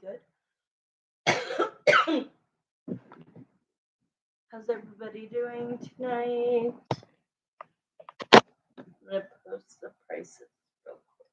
good. How's everybody doing tonight? I'm gonna post the prices real quick.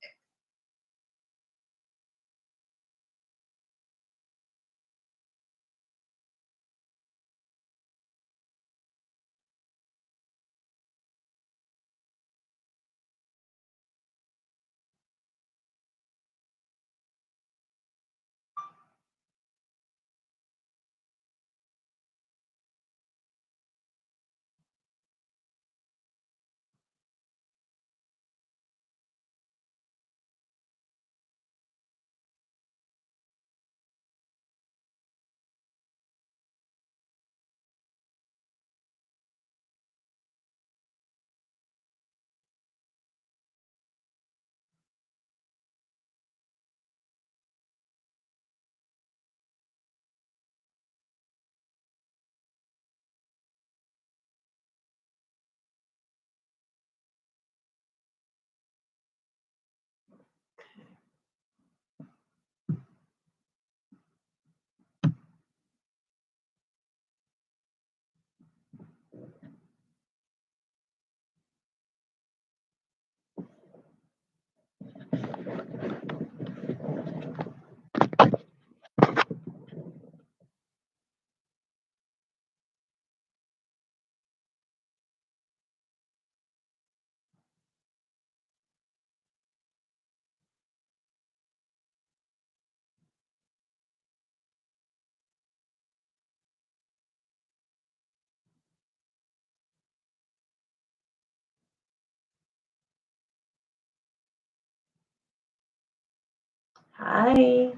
Hi.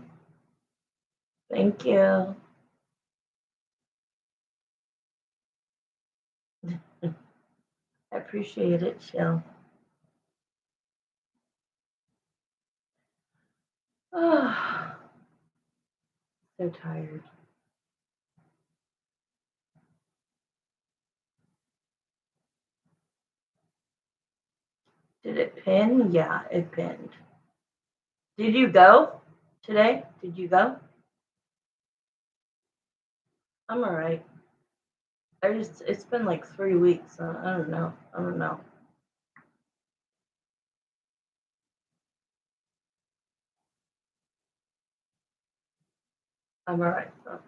Thank you. I appreciate it, Shell. Oh, so tired. Did it pin? Yeah, it pinned. Did you go today? Did you go? I'm alright. It's been like 3 weeks. I don't know. I don't know. I'm alright though.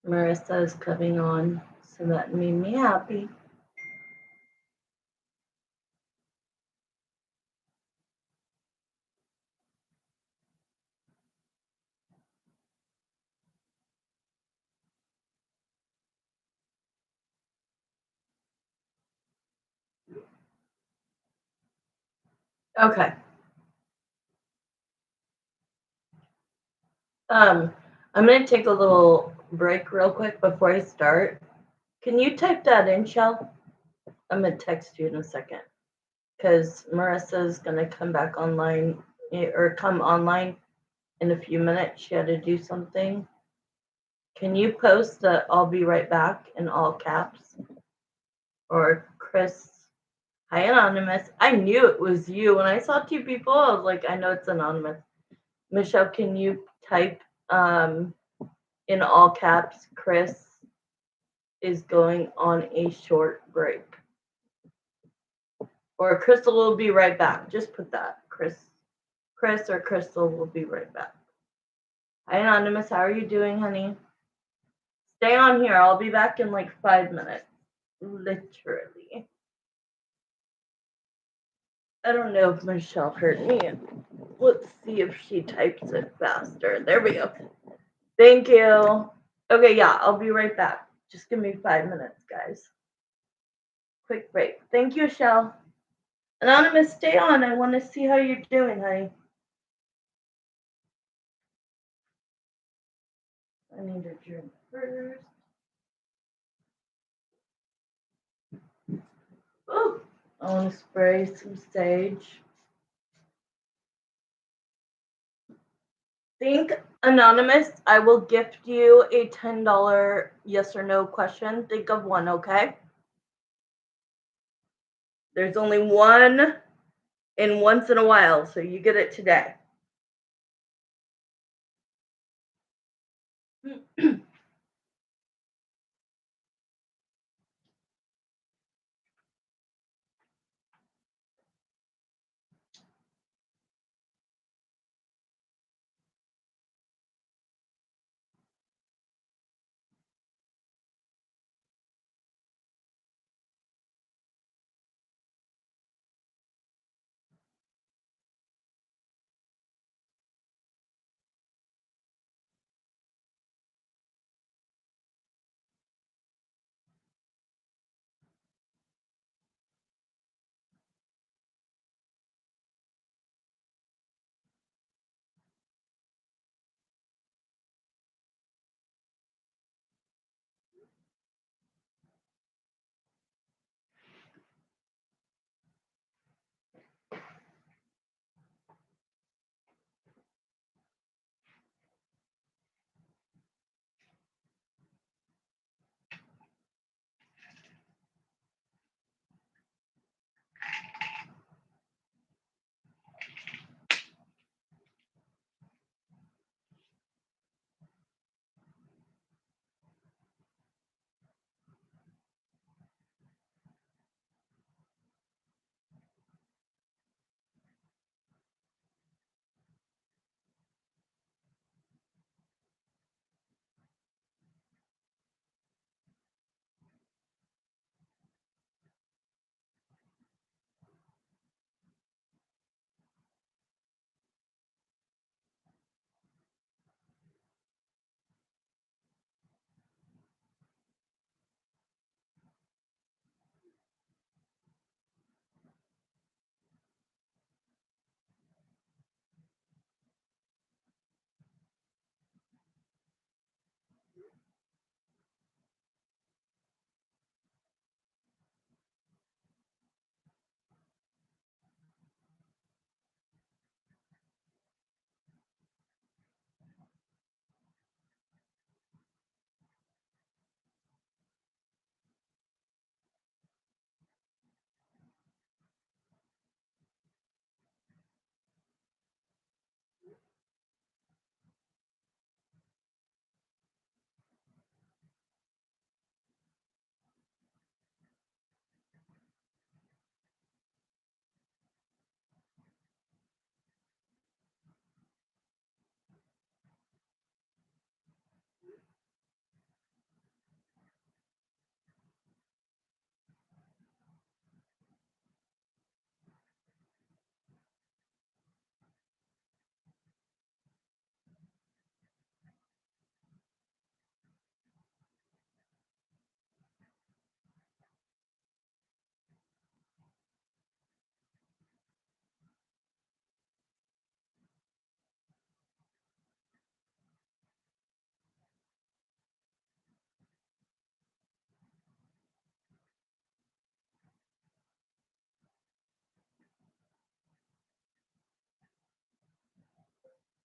Marissa is coming on, so that made me happy. Okay. I'm gonna take a little break real quick before I start. Can you type that in, Shell? I'm gonna text you in a second because Marissa is gonna come back online or come online in a few minutes. She had to do something. Can you post that I'll be right back in all caps? Or Chris, hi Anonymous. I knew it was you. When I saw two people, I was like, I know it's Anonymous. Michelle, can you type in all caps, Chris is going on a short break. Or Crystal will be right back. Just put that. Chris or Crystal will be right back. Hi Anonymous, how are you doing, honey? Stay on here. I'll be back in like 5 minutes. Literally. I don't know if Michelle heard me. Let's see if she types it faster. There we go. Thank you. Okay, yeah, I'll be right back. Just give me 5 minutes, guys. Quick break. Thank you, Shell. Anonymous, stay on. I want to see how you're doing, honey. I need a drink first. Oh, I want to spray some sage. Think Anonymous, I will gift you a $10 yes or no question. Think of one, okay? There's only one in once in a while, so you get it today.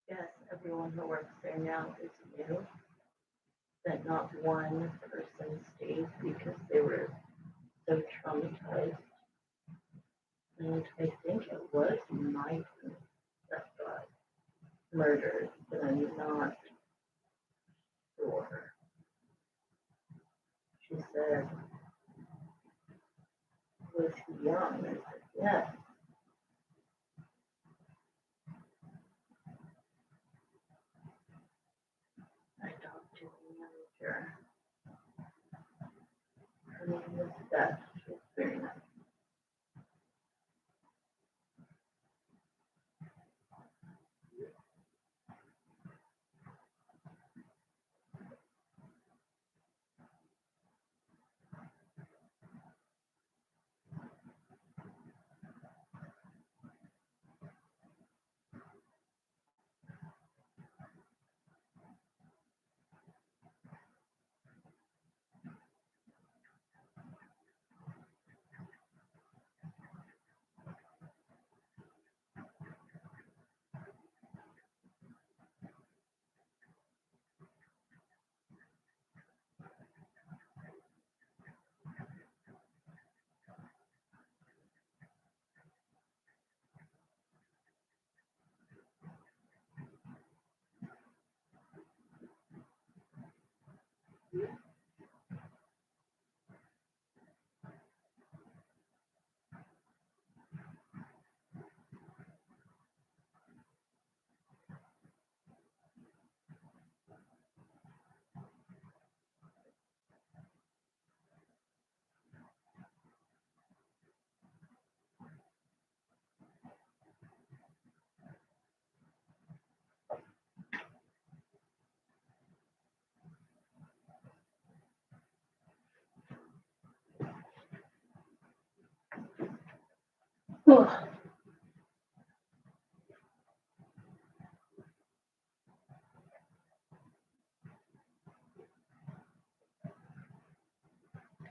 Yes, everyone who works there now is new, but not one person stayed because they were so traumatized. And I think it was my friend that got murdered, but I'm not sure. She said, was he young? I said, yes. I talked to the manager. Her name was Beth. She was very nice.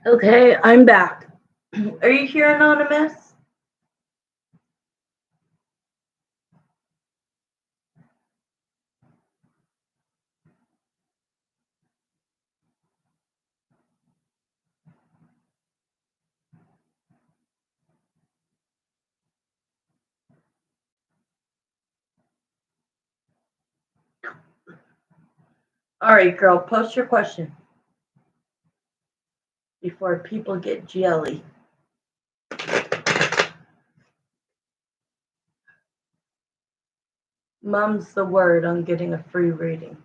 Okay, I'm back. Are you here, Anonymous? All right, girl, post your question before people get jelly. Mum's the word on getting a free reading.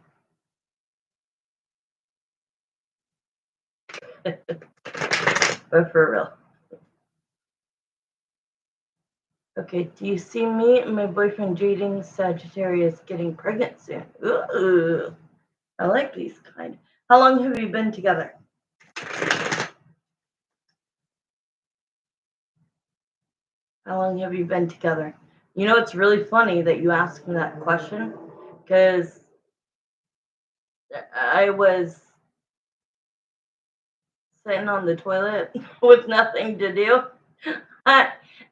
But for real. Okay, do you see me and my boyfriend Jaden Sagittarius getting pregnant soon? Ooh, I like these kind. How long have you been together? How long have you been together? You know, it's really funny that you asked me that question because I was sitting on the toilet with nothing to do.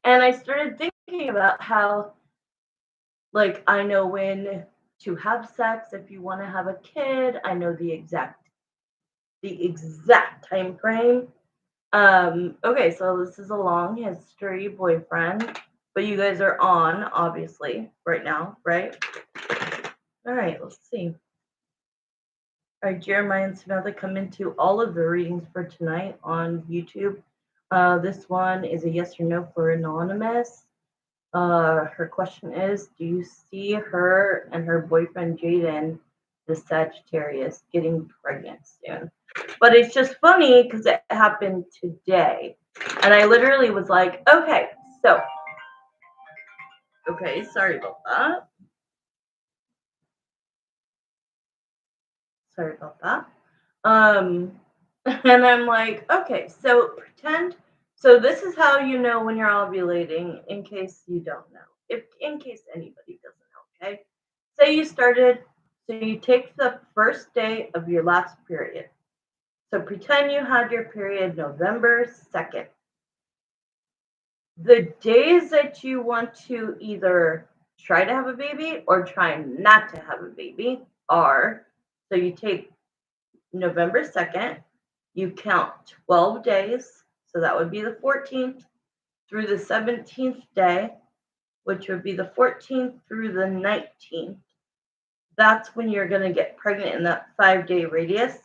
And I started thinking about how, like, I know when to have sex if you want to have a kid. I know the exact time frame. Okay, so this is a long history boyfriend, but you guys are on, obviously, right now, right? All right, let's see. All right, Jeremiah and Samantha come into all of the readings for tonight on YouTube. This one is a yes or no for Anonymous. Her question is, do you see her and her boyfriend Jaden, the Sagittarius, getting pregnant soon? But it's just funny because it happened today. And I literally was like, okay, sorry about that. Sorry about that. And I'm like, okay, so pretend. So this is how you know when you're ovulating, in case you don't know. If in case anybody doesn't know, okay? Say you started, so you take the first day of your last period. So pretend you had your period November 2nd. The days that you want to either try to have a baby or try not to have a baby are, so you take November 2nd, you count 12 days, so that would be the 14th through the 17th day, which would be the 14th through the 19th. That's when you're going to get pregnant in that 5-day radius.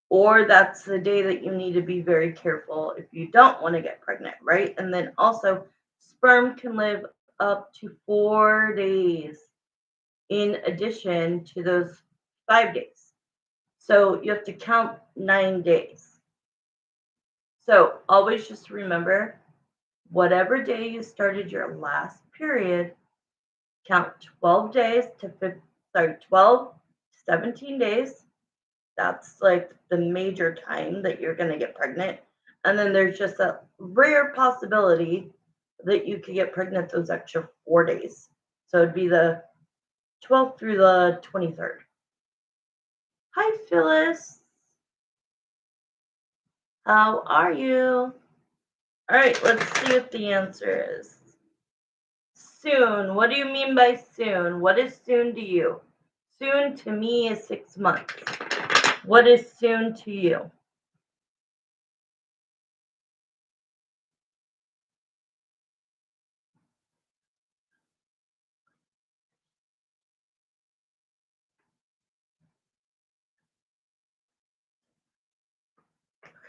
Or that's the day that you need to be very careful if you don't want to get pregnant, right? And then also, sperm can live up to 4 days in addition to those 5 days. So you have to count 9 days. So always just remember, whatever day you started your last period, count 12 days to 12 to 17 days. That's like the major time that you're going to get pregnant. And then there's just a rare possibility that you could get pregnant those extra 4 days. So it'd be the 12th through the 23rd. Hi, Phyllis. How are you? All right, let's see what the answer is. Soon. What do you mean by soon? What is soon to you? Soon to me is 6 months. What is soon to you?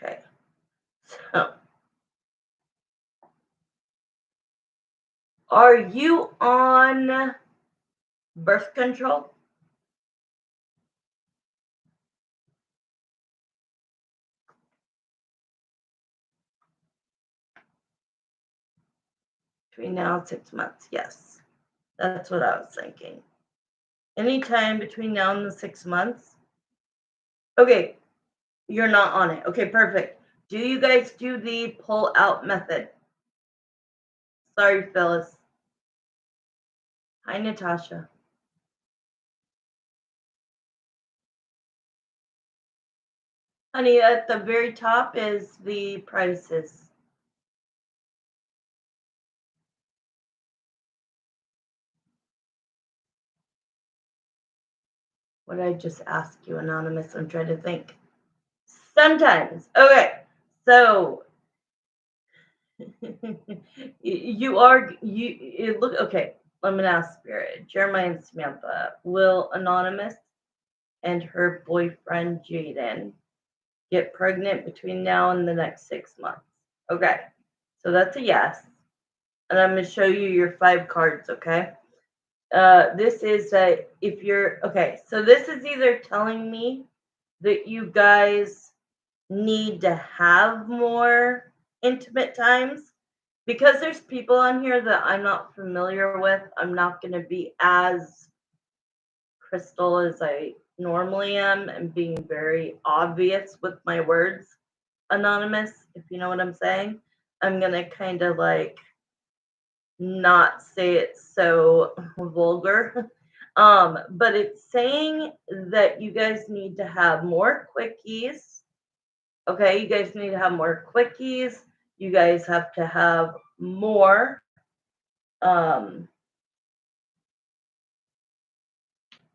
Okay. So, are you on birth control? Between now and 6 months. Yes. That's what I was thinking. Anytime between now and the 6 months. Okay. You're not on it. Okay, perfect. Do you guys do the pull out method? Sorry, Phyllis. Hi, Natasha. Honey, at the very top is the prices. What did I just ask you, Anonymous? I'm trying to think. Sometimes. Okay. So you look okay. I'm gonna ask Spirit. Jeremiah and Samantha. Will Anonymous and her boyfriend Jaden get pregnant between now and the next 6 months? Okay. So that's a yes. And I'm gonna show you your 5 cards, okay? This is if you're okay, so this is either telling me that you guys need to have more intimate times because there's people on here that I'm not familiar with. I'm not going to be as crystal as I normally am and being very obvious with my words, Anonymous, if you know what I'm saying. I'm going to kind of like not say it so vulgar. But it's saying that you guys need to have more quickies. Okay, you guys need to have more quickies. You guys have to have more. Um,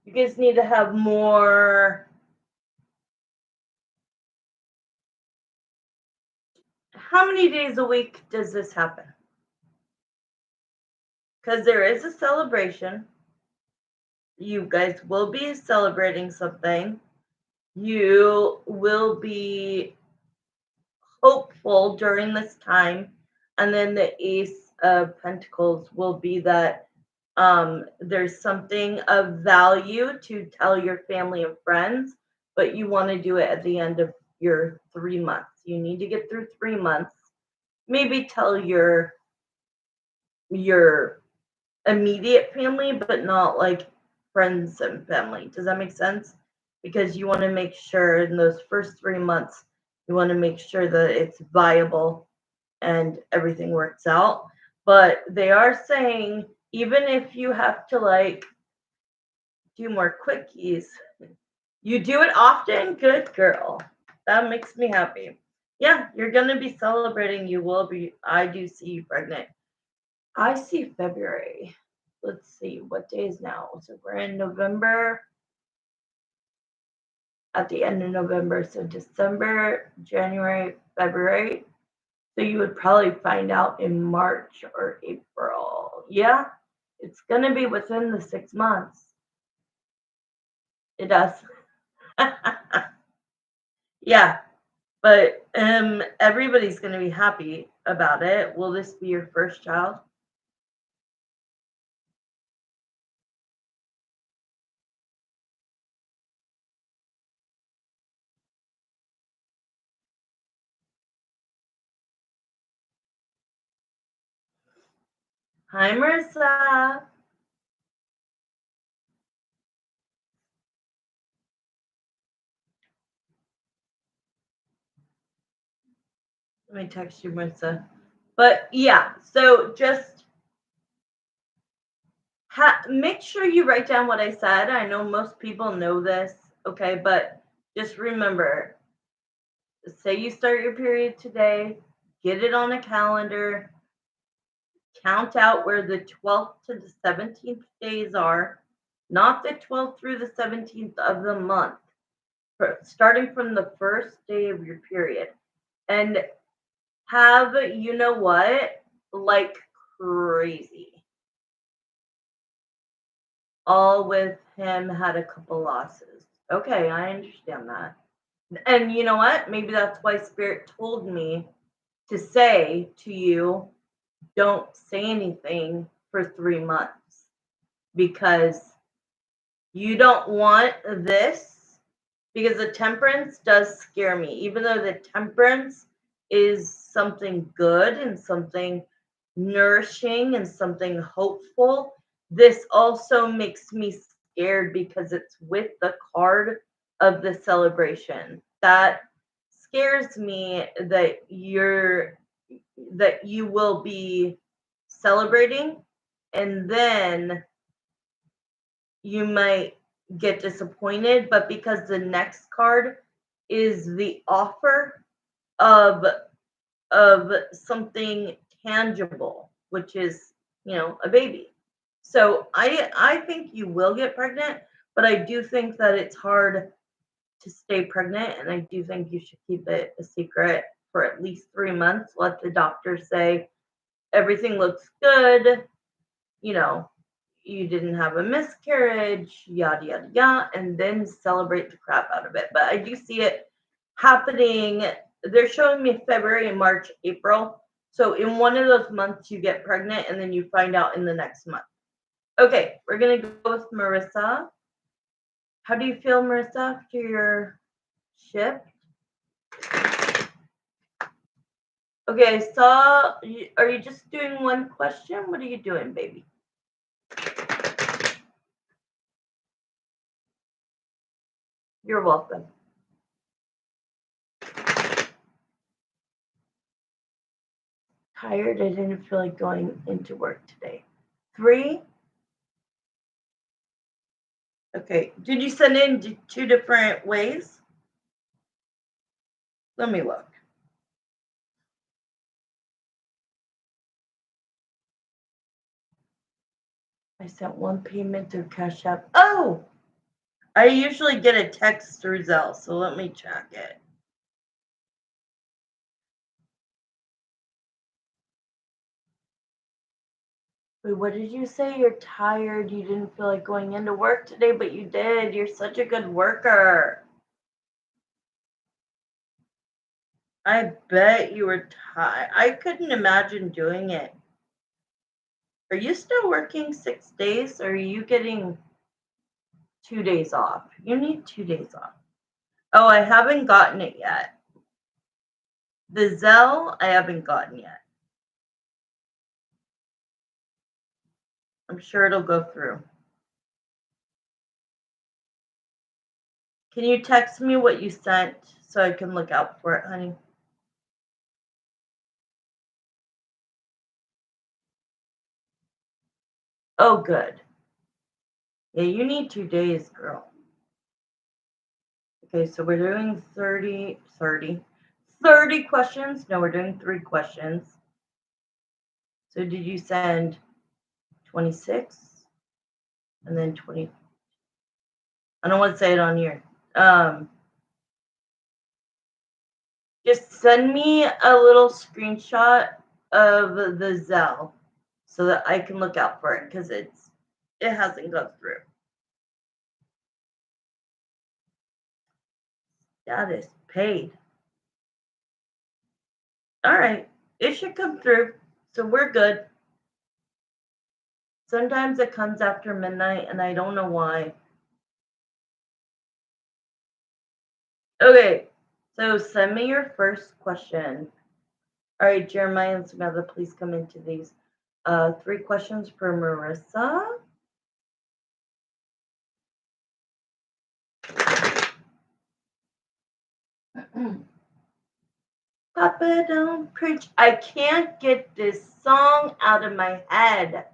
you guys need to have more. How many days a week does this happen? Because there is a celebration. You guys will be celebrating something. You will be hopeful during this time. And then the Ace of Pentacles will be that there's something of value to tell your family and friends, but you want to do it at the end of your 3 months. You need to get through 3 months. Maybe tell your immediate family, but not like friends and family. Does that make sense? Because you want to make sure in those first 3 months, you want to make sure that it's viable and everything works out. But they are saying even if you have to like do more quickies, you do it often. Good girl. That makes me happy. Yeah, you're gonna be celebrating. You will be. I do see you pregnant. I see February. Let's see what day is now. So we're in November. At the end of November, so December, January, February. So you would probably find out in March or April. Yeah, it's going to be within the 6 months. It does. Yeah, but everybody's going to be happy about it. Will this be your first child? Hi, Marissa. Let me text you, Marissa. But yeah, so just make sure you write down what I said. I know most people know this, okay, but just remember, say you start your period today, get it on a calendar, count out where the 12th to the 17th days are, not the 12th through the 17th of the month, starting from the first day of your period. And have, you know what, like crazy. All with him had a couple losses. Okay, I understand that. And you know what? Maybe that's why Spirit told me to say to you, don't say anything for 3 months because you don't want this. Because the temperance does scare me, even though the temperance is something good and something nourishing and something hopeful. This also makes me scared because it's with the card of the celebration. That scares me that you will be celebrating and then you might get disappointed, but because the next card is the offer of something tangible, which is, a baby. So I think you will get pregnant, but I do think that it's hard to stay pregnant, and I do think you should keep it a secret for at least 3 months. Let the doctor say everything looks good, you know, you didn't have a miscarriage, yada yada yada, and then celebrate the crap out of it. But I do see it happening. They're showing me February, March, April. So in one of those months you get pregnant and then you find out in the next month. Okay, we're gonna go with Marissa. How do you feel, Marissa, after your shift? Okay, I saw. Are you just doing one question? What are you doing, baby? You're welcome. Tired. I didn't feel like going into work today. 3. Okay. Did you send in 2 different ways? Let me look. I sent one payment through Cash App. Oh! I usually get a text through Zelle, so let me check it. Wait, what did you say? You're tired. You didn't feel like going into work today, but you did. You're such a good worker. I bet you were tired. I couldn't imagine doing it. Are you still working 6 days, or are you getting 2 days off? You need 2 days off. Oh, I haven't gotten it yet. The Zelle, I haven't gotten yet. I'm sure it'll go through. Can you text me what you sent so I can look out for it, honey? Oh, good. Yeah, you need 2 days, girl. Okay, so we're doing 30 questions. No, we're doing 3 questions. So did you send 26 and then 20? I don't want to say it on here. Just send me a little screenshot of the Zelle so that I can look out for it because it hasn't gone through. Status paid. All right, it should come through, so we're good. Sometimes it comes after midnight, and I don't know why. Okay, so send me your first question. All right, Jeremiah and Samantha, please come into these 3 questions for Marissa. Papa, don't preach. I can't get this song out of my head.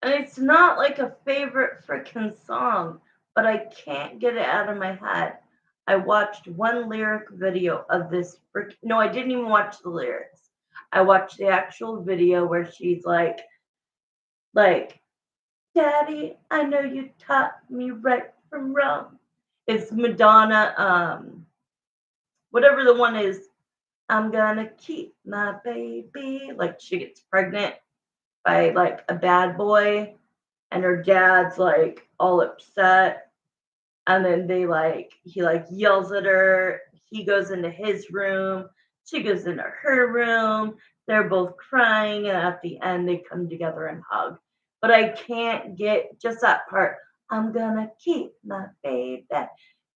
And it's not like a favorite freaking song, but I can't get it out of my head. I watched one lyric video of this. No, I didn't even watch the lyrics. I watched the actual video where she's like, Daddy, I know you taught me right from wrong. It's Madonna, whatever the one is. I'm gonna keep my baby. Like she gets pregnant by like a bad boy, and her dad's like all upset. And then he yells at her. He goes into his room. She goes into her room. They're both crying. And at the end, they come together and hug. But I can't get just that part. I'm gonna keep my baby.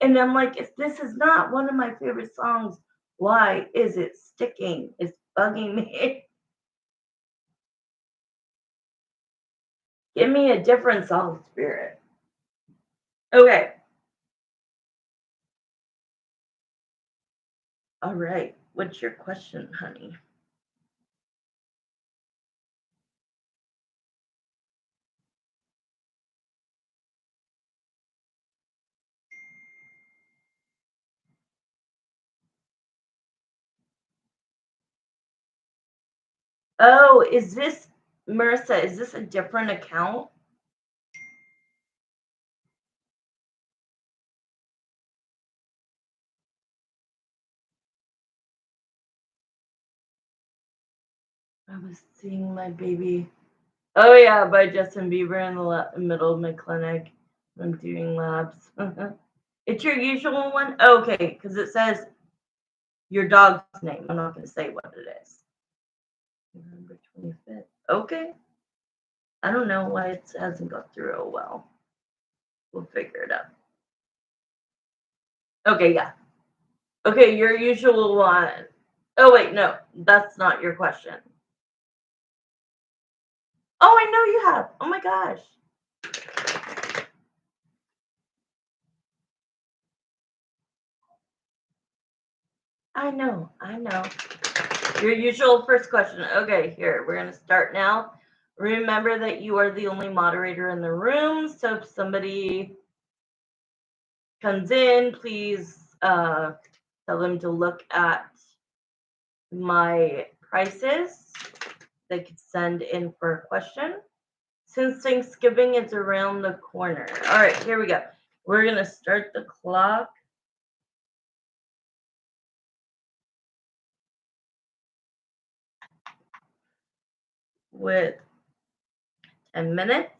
And I'm like, if this is not one of my favorite songs, why is it sticking? It's bugging me. Give me a different song, Spirit. Okay. All right. What's your question, honey? Oh, is this Marissa? Is this a different account? I was seeing my baby. Oh yeah, by Justin Bieber in the middle of my clinic. I'm doing labs. It's your usual one? Okay, because it says your dog's name. I'm not going to say what it is. November 25th. Okay. I don't know why it hasn't got through. Oh well. We'll figure it out. Okay, yeah. Okay, your usual one. Oh wait, no, that's not your question. Oh, I know you have. Oh my gosh. I know. Your usual first question. Okay, here, we're going to start now. Remember that you are the only moderator in the room. So if somebody comes in, please tell them to look at my prices. They could send in for a question. Since Thanksgiving is around the corner. All right, here we go. We're going to start the clock. With 10 minutes.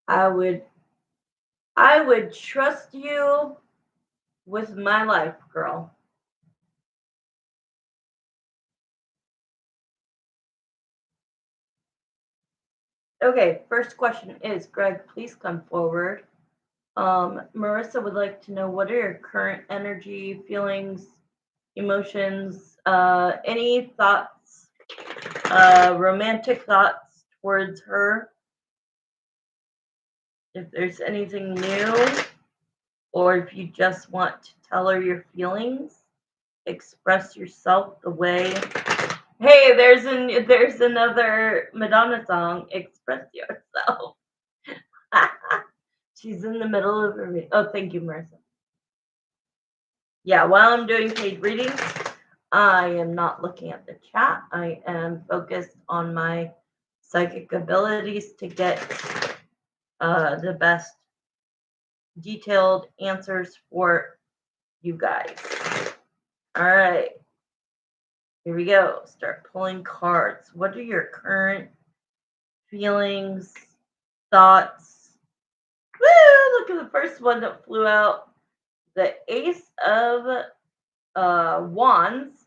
I would trust you with my life, girl. Okay, first question is, Greg, please come forward. Marissa would like to know, what are your current energy, feelings, emotions, any thoughts, romantic thoughts towards her? If there's anything new, or if you just want to tell her your feelings, express yourself the way. Hey, there's another Madonna song, Express Yourself. She's in the middle of her. Oh, thank you, Marissa. Yeah, while I'm doing paid readings, I am not looking at the chat. I am focused on my psychic abilities to get the best detailed answers for you guys. All right. Here we go. Start pulling cards. What are your current feelings, thoughts? Woo! Look at the first one that flew out. The Ace of Wands.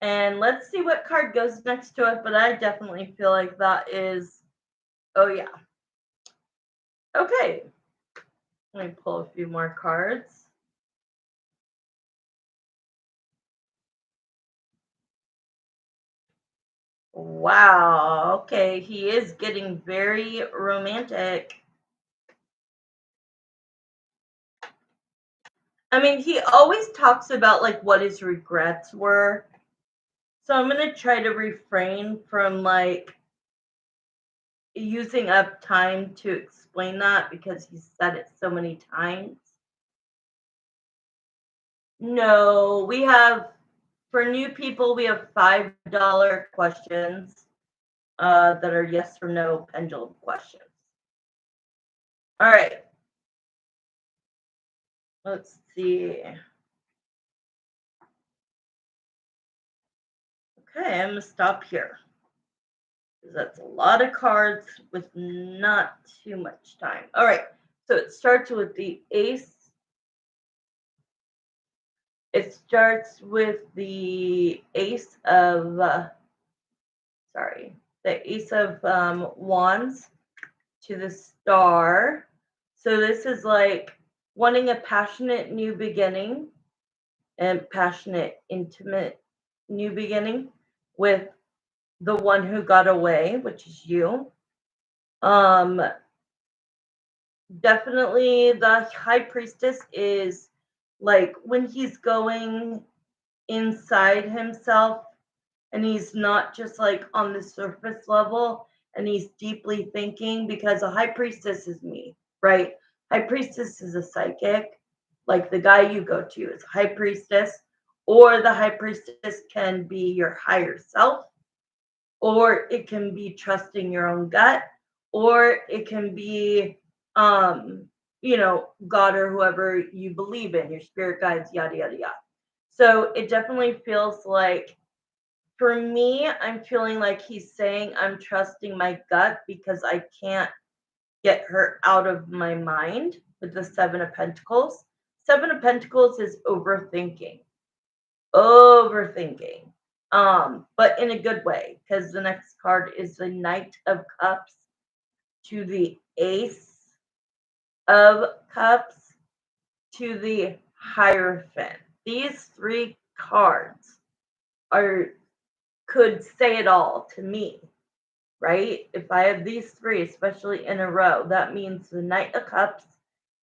And let's see what card goes next to it. But I definitely feel like that is. Oh, yeah. Okay. Let me pull a few more cards. Wow. Okay. He is getting very romantic. I mean, he always talks about like what his regrets were. So I'm going to try to refrain from like using up time to explain that because he's said it so many times. No, we have, for new people, we have $5 questions that are yes or no pendulum questions. All right. Let's see. Okay, I'm going to stop here. That's a lot of cards with not too much time. All right. So it starts with the ace. It starts with the ace of, the ace of wands to the star. So this is like wanting a passionate new beginning and passionate, intimate new beginning with the one who got away, which is you. Definitely the high priestess is like when he's going inside himself and he's not just like on the surface level and he's deeply thinking, because a high priestess is me, right? High priestess is a psychic, like the guy you go to is high priestess, or the high priestess can be your higher self, or it can be trusting your own gut, or it can be God or whoever you believe in, your spirit guides, yada yada yada. So it definitely feels like, for me, I'm feeling like he's saying I'm trusting my gut because I can't get her out of my mind with the Seven of Pentacles. Seven of Pentacles is overthinking. Overthinking. But in a good way, because the next card is the Knight of Cups to the Ace of Cups to the Hierophant. These three cards could say it all to me, right? If I have these three, especially in a row, that means the Knight of Cups,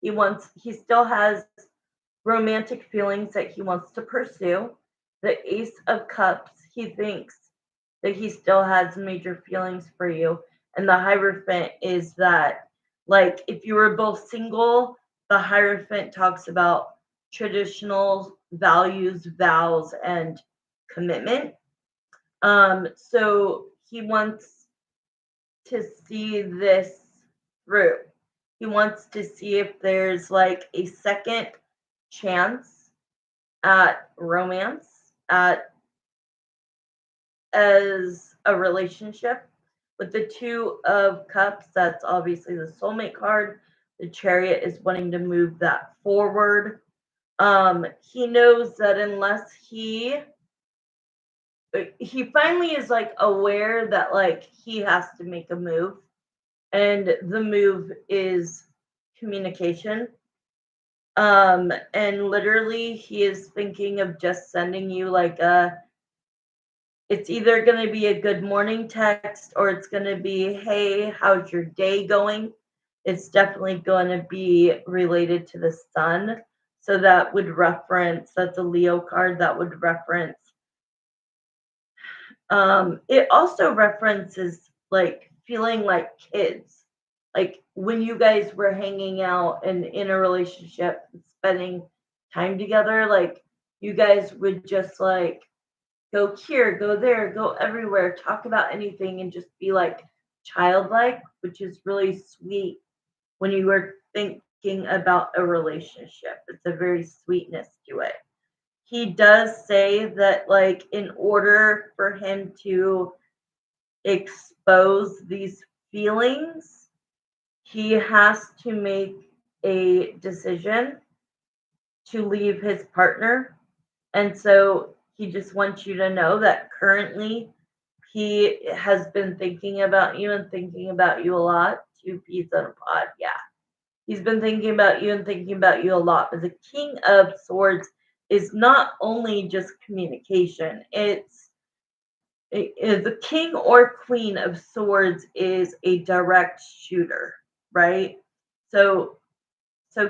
he still has romantic feelings that he wants to pursue. The Ace of Cups, he thinks that he still has major feelings for you. And the Hierophant is that, like, if you were both single, the Hierophant talks about traditional values, vows, and commitment. So he wants to see this through. He wants to see if there's like a second chance at romance, at as a relationship. With the Two of Cups, that's obviously the soulmate card. The Chariot is wanting to move that forward. He knows that unless he finally is like aware that like he has to make a move, and the move is communication. And literally he is thinking of just sending you like it's either going to be a good morning text, or it's going to be, hey, how's your day going? It's definitely going to be related to the sun. So that would reference, that's a Leo card, that would reference. It also references like feeling like kids, like when you guys were hanging out and in a relationship, spending time together, like you guys would just like go here, go there, go everywhere, talk about anything, and just be like childlike, which is really sweet when you were thinking about a relationship. It's a very sweetness to it. He does say that, like, in order for him to expose these feelings, he has to make a decision to leave his partner. And so he just wants you to know that currently he has been thinking about you and thinking about you a lot. Two peas in a pod, yeah. He's been thinking about you and thinking about you a lot. But the King of Swords is not only just communication, the King or Queen of Swords is a direct shooter, right? So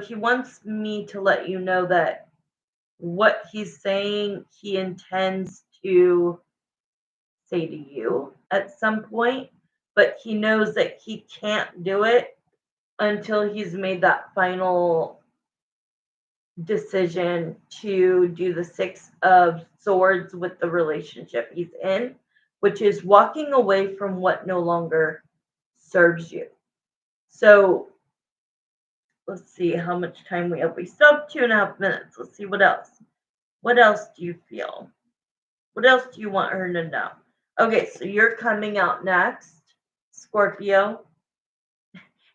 he wants me to let you know that what he's saying, he intends to say to you at some point, but he knows that he can't do it until he's made that final decision to do the Six of Swords with the relationship he's in, which is walking away from what no longer serves you. So let's see how much time we have. We still have 2.5 minutes. Let's see what else. What else do you feel? What else do you want her to know? Okay, so you're coming out next. Scorpio,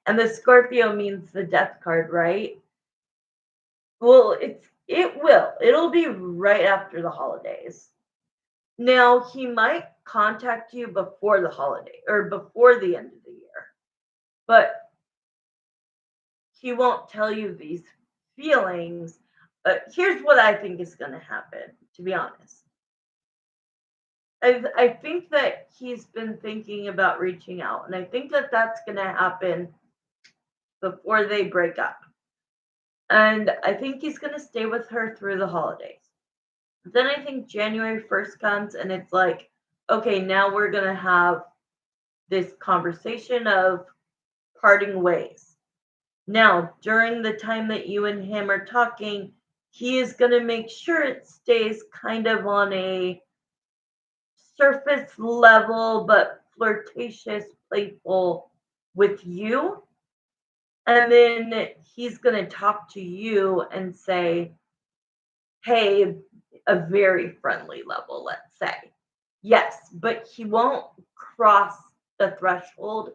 and the Scorpio means the death card, right? Well, it'll be right after the holidays. Now, he might contact you before the holiday or before the end of the year, but he won't tell you these feelings. Here's what I think is going to happen, to be honest. I think that he's been thinking about reaching out, and I think that that's going to happen before they break up. And I think he's going to stay with her through the holidays. Then I think January 1st comes, and it's like, okay, now we're going to have this conversation of parting ways. Now, during the time that you and him are talking, he is going to make sure it stays kind of on a surface level, but flirtatious, playful with you. And then he's going to talk to you and say, hey, a very friendly level, let's say. Yes, but he won't cross the threshold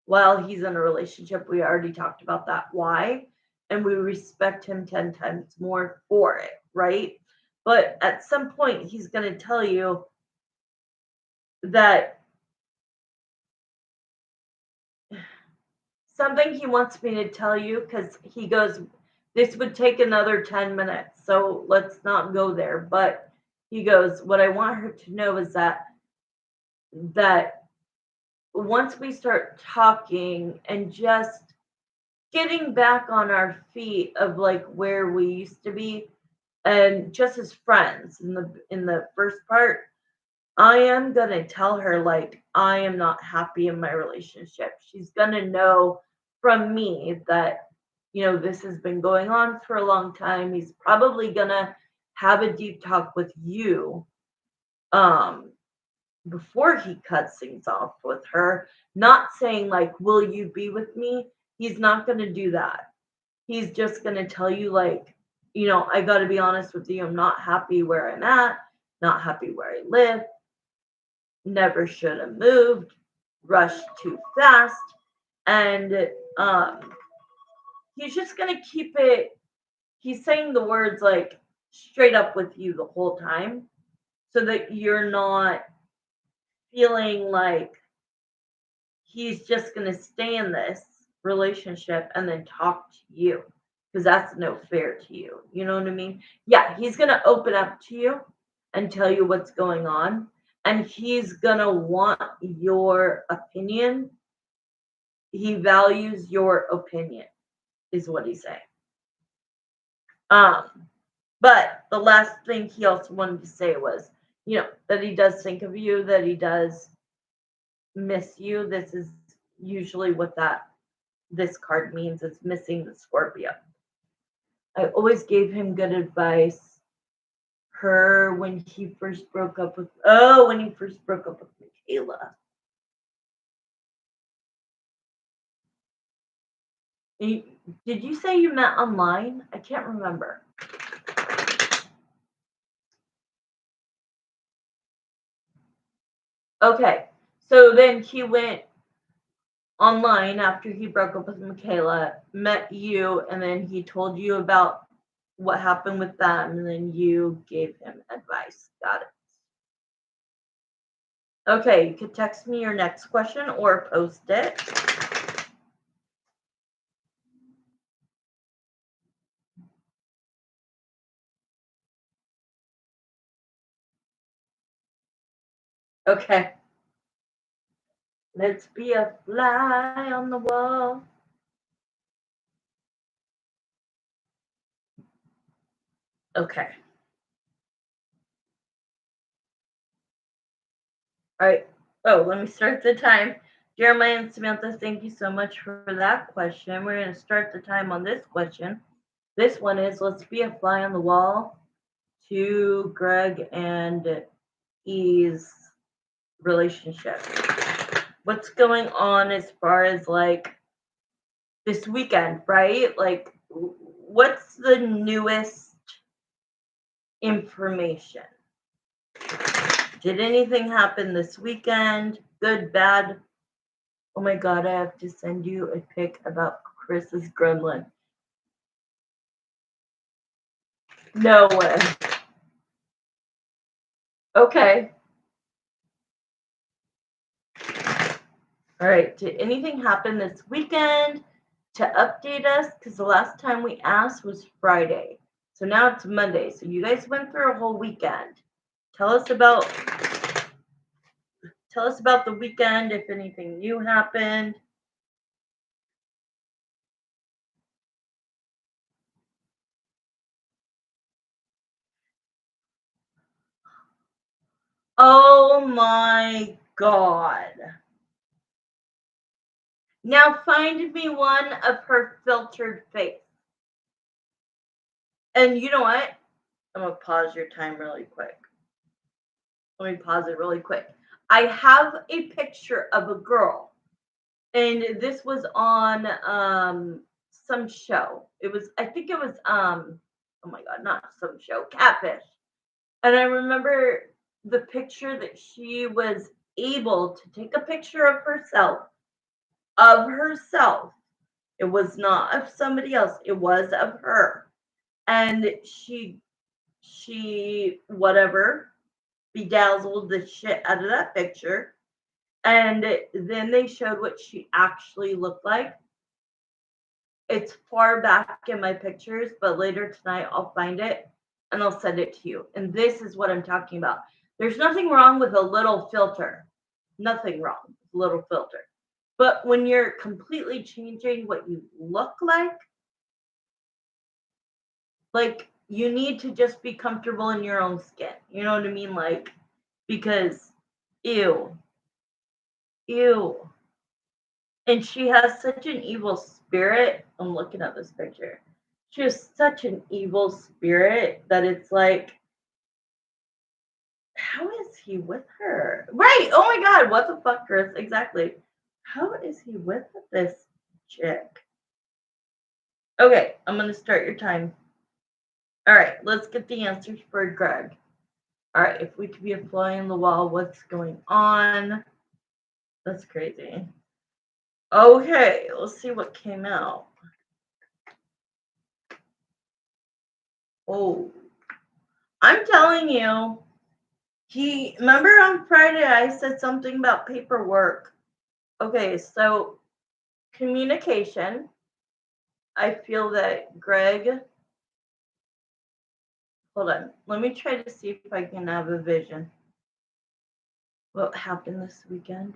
while he's in a relationship. We already talked about that. Why? And we respect him 10 times more for it, right? But at some point, he's going to tell you that something he wants me to tell you, because he goes, this would take another 10 minutes, so let's not go there. But he goes, what I want her to know is that once we start talking and just getting back on our feet of like where we used to be, and just as friends in the first part, I am gonna tell her like I am not happy in my relationship. She's gonna know from me that this has been going on for a long time. He's probably gonna have a deep talk with you before he cuts things off with her, not saying like, will you be with me? He's not going to do that. He's just going to tell you like, I got to be honest with you. I'm not happy where I'm at, not happy where I live, never should have moved, rushed too fast. And he's just going to keep it, he's saying the words like straight up with you the whole time so that you're not feeling like he's just going to stay in this relationship and then talk to you, because that's no fair to you. You know what I mean? Yeah, he's going to open up to you and tell you what's going on, and he's going to want your opinion. He values your opinion, is what he's saying. But the last thing he also wanted to say was, that he does think of you, that he does miss you. This is usually what this card means, is missing the Scorpio. I always gave him good advice. When he first broke up with Michaela. Did you say you met online? I can't remember. Okay, so then he went online after he broke up with Michaela, met you, and then he told you about what happened with them, and then you gave him advice. Got it. Okay, you could text me your next question or post it. Okay. Let's be a fly on the wall. Okay. All right. Oh, let me start the time. Jeremiah and Samantha, thank you so much for that question. We're going to start the time on this question. This one is, let's be a fly on the wall to Greg and E's relationship. What's going on as far as like this weekend, right? Like, what's the newest information? Did anything happen this weekend? Good, bad? Oh my god, I have to send you a pic about Chris's gremlin. No way. Okay. All right. Did anything happen this weekend to update us? Because the last time we asked was Friday. So now it's Monday. So you guys went through a whole weekend. Tell us about the weekend, if anything new happened. Oh my god. Now find me one of her filtered face. And you know what? I'm going to pause your time really quick. Let me pause it really quick. I have a picture of a girl, and this was on some show. I think it was oh my god, not some show, Catfish. And I remember the picture that she was able to take a picture of herself. It was not of somebody else, it was of her. And she whatever bedazzled the shit out of that picture. And then they showed what she actually looked like. It's far back in my pictures, but later tonight I'll find it and I'll send it to you. And this is what I'm talking about. There's nothing wrong with a little filter. Nothing wrong with a little filter. But when you're completely changing what you look like you need to just be comfortable in your own skin. You know what I mean? Like, because ew. Ew. And she has such an evil spirit. I'm looking at this picture. She has such an evil spirit that it's like, how is he with her? Right. Oh my God. What the fuck, Chris? Exactly. How is he with this chick? Okay. I'm going to start your time. All right. Let's get the answers for Greg. All right. If we could be a fly on the wall, what's going on? That's crazy. Okay. Let's see what came out. Oh, I'm telling you, remember on Friday I said something about paperwork. Okay, so communication. I feel that Greg, hold on. Let me try to see if I can have a vision. What happened this weekend?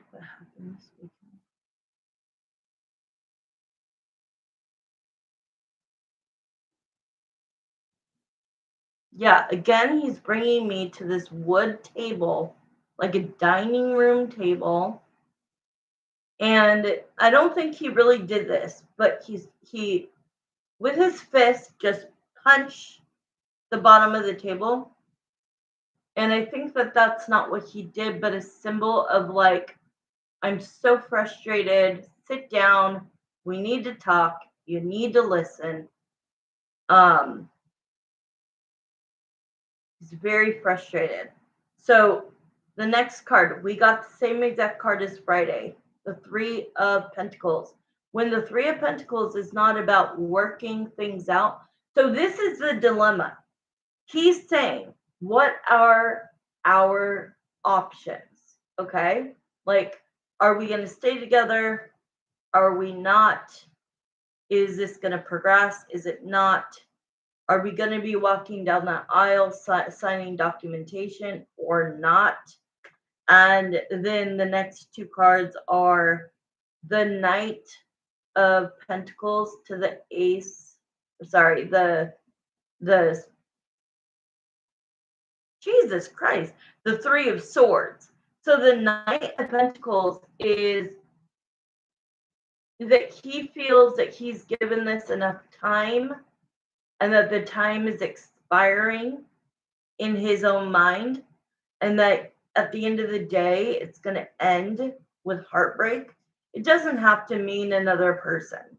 Yeah, again, he's bringing me to this wood table, like a dining room table. And I don't think he really did this, but he with his fist just punched the bottom of the table. And I think that that's not what he did, but a symbol of like, I'm so frustrated. Sit down. We need to talk. You need to listen. He's very frustrated. So the next card, we got the same exact card as Friday, the Three of Pentacles. When the Three of Pentacles is not about working things out. So this is the dilemma. He's saying, what are our options? Okay. Like, are we going to stay together? Are we not? Is this going to progress? Is it not? Are we going to be walking down that aisle signing documentation or not? And then the next two cards are the Knight of Pentacles to the Ace. Sorry, the Jesus Christ, the Three of Swords. So the Knight of Pentacles is that he feels that he's given this enough time and that the time is expiring in his own mind, and that at the end of the day, it's going to end with heartbreak. It doesn't have to mean another person.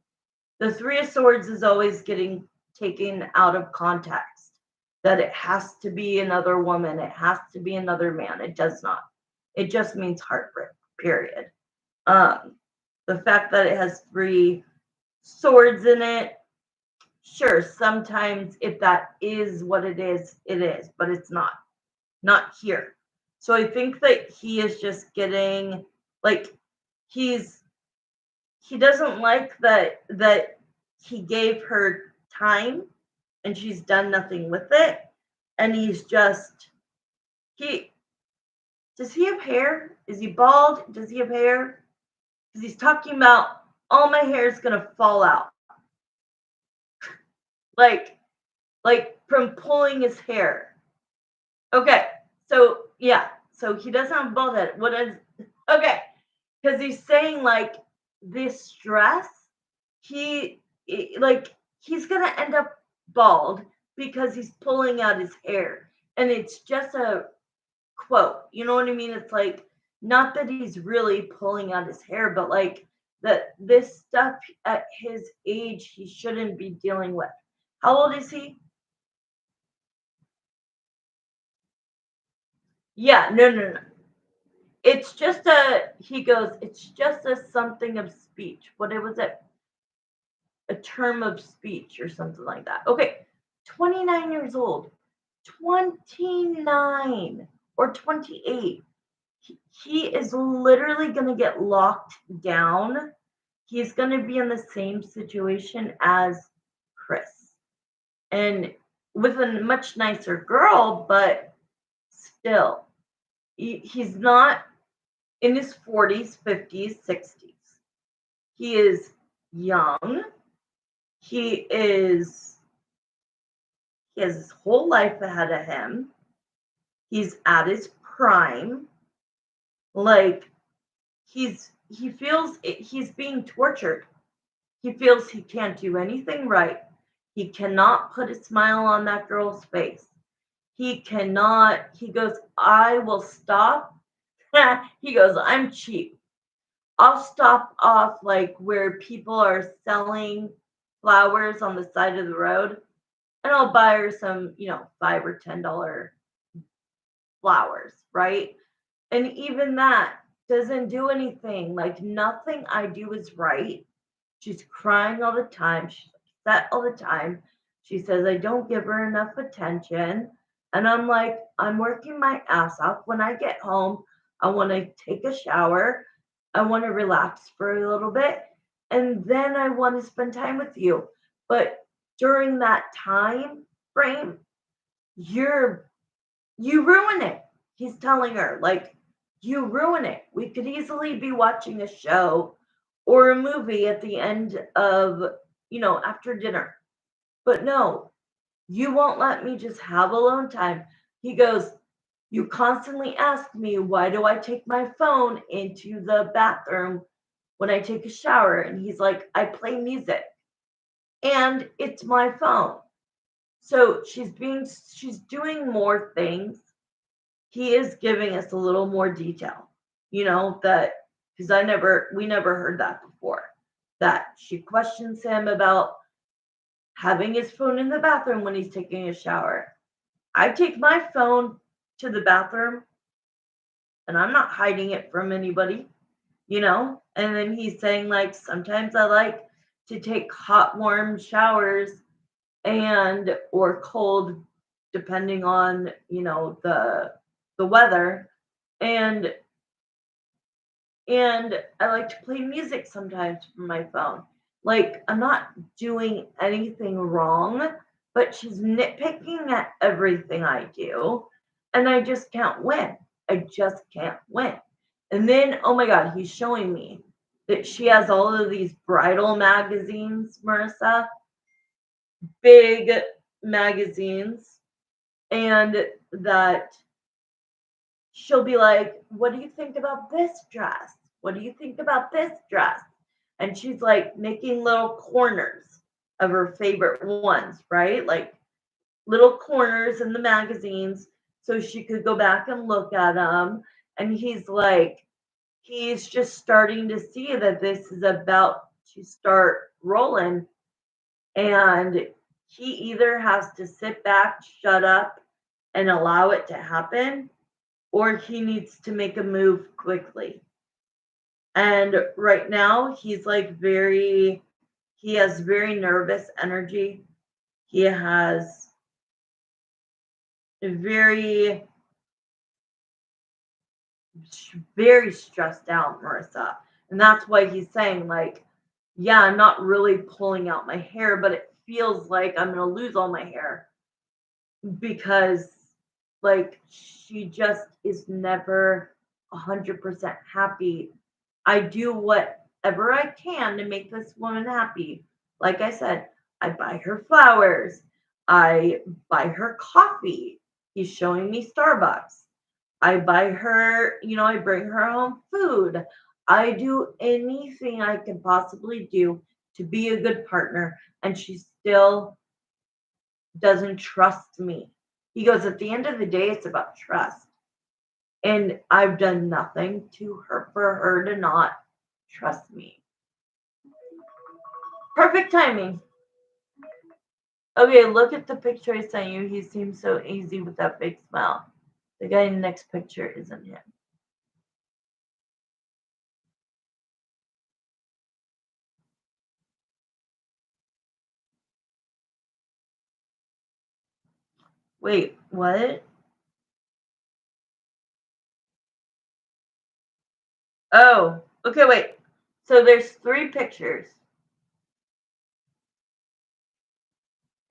The Three of Swords is always getting taken out of context, that it has to be another woman, it has to be another man. It does not. It just means heartbreak, period. The fact that it has 3 swords in it, sure, sometimes if that is what it is, but it's not here. So I think that he is just getting like he's he doesn't like that he gave her time and she's done nothing with it, and he's just he does he have hair? Is he bald? Does he have hair? Because he's talking about all my hair is gonna fall out, like from pulling his hair. Okay, so yeah, so he doesn't have a bald head. What is okay? Because he's saying like this stress, like he's gonna end up bald because he's pulling out his hair, and it's just a quote. You know what I mean? It's like not that he's really pulling out his hair, but like that this stuff at his age he shouldn't be dealing with. How old is he? Yeah, no. It's just he goes, it's just a something of speech. What it was it? A term of speech or something like that. Okay, 29 years old. 29 or 28. He is literally going to get locked down. He's going to be in the same situation as Chris. And with a much nicer girl, but still, he's not in his 40s, 50s, 60s. He is young. He is he has his whole life ahead of him. He's at his prime. Like he feels he's being tortured. He feels he can't do anything right. He cannot put a smile on that girl's face. He cannot. He goes, I will stop. He goes, I'm cheap. I'll stop off like where people are selling flowers on the side of the road, and I'll buy her some, $5 or $10 flowers, right? And even that doesn't do anything. Like nothing I do is right. She's crying all the time. She's upset all the time. She says I don't give her enough attention. And I'm like, I'm working my ass off. When I get home, I want to take a shower. I want to relax for a little bit. And then I want to spend time with you. But during that time frame, you're you ruin it. He's telling her, like, you ruin it. We could easily be watching a show or a movie at the end of, after dinner. But no, you won't let me just have alone time. He goes, you constantly ask me, why do I take my phone into the bathroom when I take a shower? And he's like, I play music and it's my phone. So she's doing more things. He is giving us a little more detail, that because we never heard that before. That she questions him about having his phone in the bathroom when he's taking a shower. I take my phone to the bathroom and I'm not hiding it from anybody. And then he's saying, like, sometimes I like to take hot, warm showers and or cold, depending on, the weather. And I like to play music sometimes from my phone. Like, I'm not doing anything wrong, but she's nitpicking at everything I do, and I just can't win. I just can't win. And then, oh my God, he's showing me that she has all of these bridal magazines, Marissa, big magazines, and that she'll be like, what do you think about this dress? What do you think about this dress? And she's like making little corners of her favorite ones, right? Like little corners in the magazines so she could go back and look at them. And he's just starting to see that this is about to start rolling. And he either has to sit back, shut up, and allow it to happen, or he needs to make a move quickly. And right now, he's like he has very nervous energy. He has a very stressed out, Marissa. And that's why he's saying, like, yeah, I'm not really pulling out my hair, but it feels like I'm going to lose all my hair because, like, she just is never 100% happy. I do whatever I can to make this woman happy. Like I said, I buy her flowers, I buy her coffee. He's showing me Starbucks. I buy her, I bring her home food. I do anything I can possibly do to be a good partner, and she still doesn't trust me. He goes, at the end of the day, it's about trust. And I've done nothing to her for her to not trust me. Perfect timing. Okay, look at the picture I sent you. He seems so easy with that big smile. The guy in the next picture isn't him. Wait, what? Oh, okay, wait. So there's 3 pictures.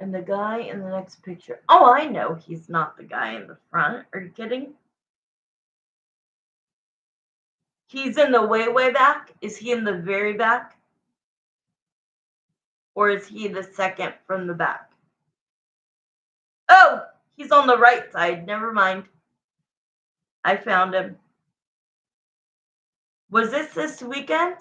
And the guy in the next picture. Oh, I know he's not the guy in the front. Are you kidding? He's in the way, way back? Is he in the very back? Or is he the second from the back? Oh, he's on the right side. Never mind. I found him. Was this weekend?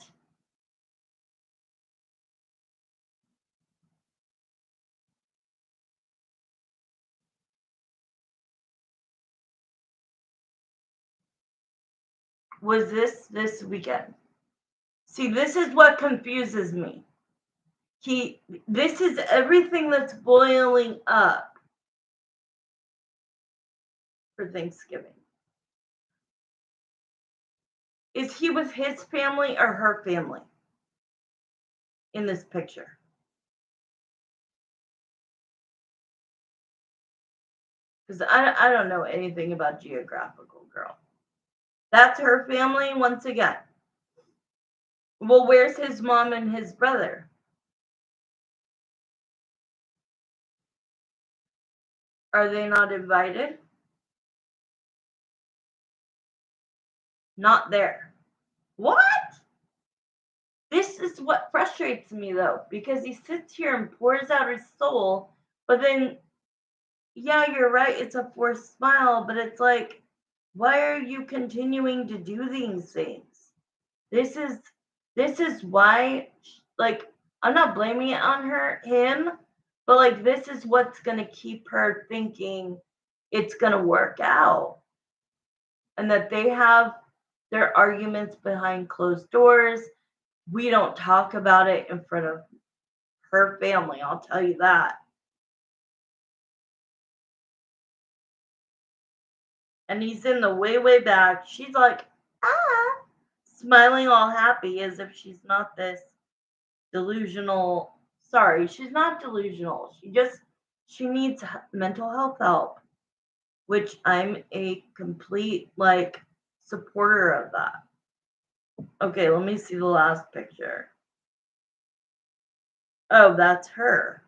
Was this weekend? See, this is what confuses me. This is everything that's boiling up for Thanksgiving. Is he with his family or her family in this picture? Because I don't know anything about geographical, girl. That's her family once again. Well, where's his mom and his brother? Are they not invited? Not there. What? This is what frustrates me though, because he sits here and pours out his soul, but then, yeah, you're right, it's a forced smile, but it's like, why are you continuing to do these things? This is this is why, like, I'm not blaming it on him, but like this is what's gonna keep her thinking it's gonna work out. And that they have their arguments behind closed doors. We don't talk about it in front of her family, I'll tell you that. And he's in the way, way back. She's like, ah, smiling all happy as if she's not this delusional. Sorry, she's not delusional. She needs mental health help, which I'm a complete like supporter of that. Okay, let me see the last picture. Oh, that's her.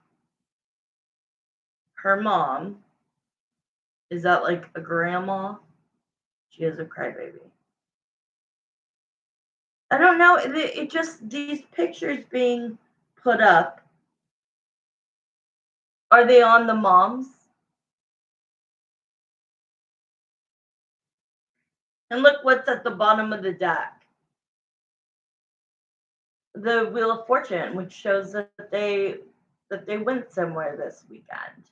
Her mom. Is that like a grandma? She is a crybaby. I don't know. It just these pictures being put up. Are they on the moms? And look what's at the bottom of the deck. The Wheel of Fortune, which shows that they went somewhere this weekend.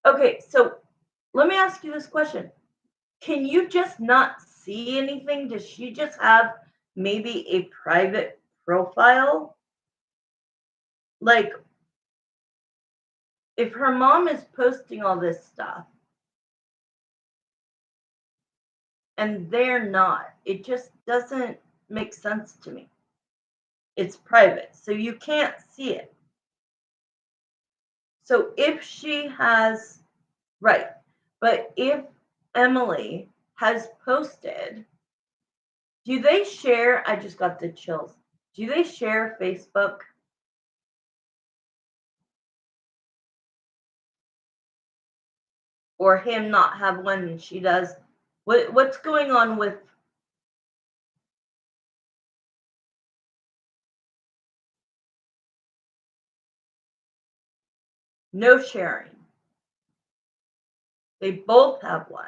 Okay, so let me ask you this question. Can you just not see anything? Does she just have maybe a private profile? Like, if her mom is posting all this stuff and they're not, it just doesn't. make sense to me. It's private, so you can't see it. So if she has, right, but if Emily has posted, do they share? I just got the chills. Do they share Facebook? Or him not have one and she does? What's going on with? No sharing. They both have one,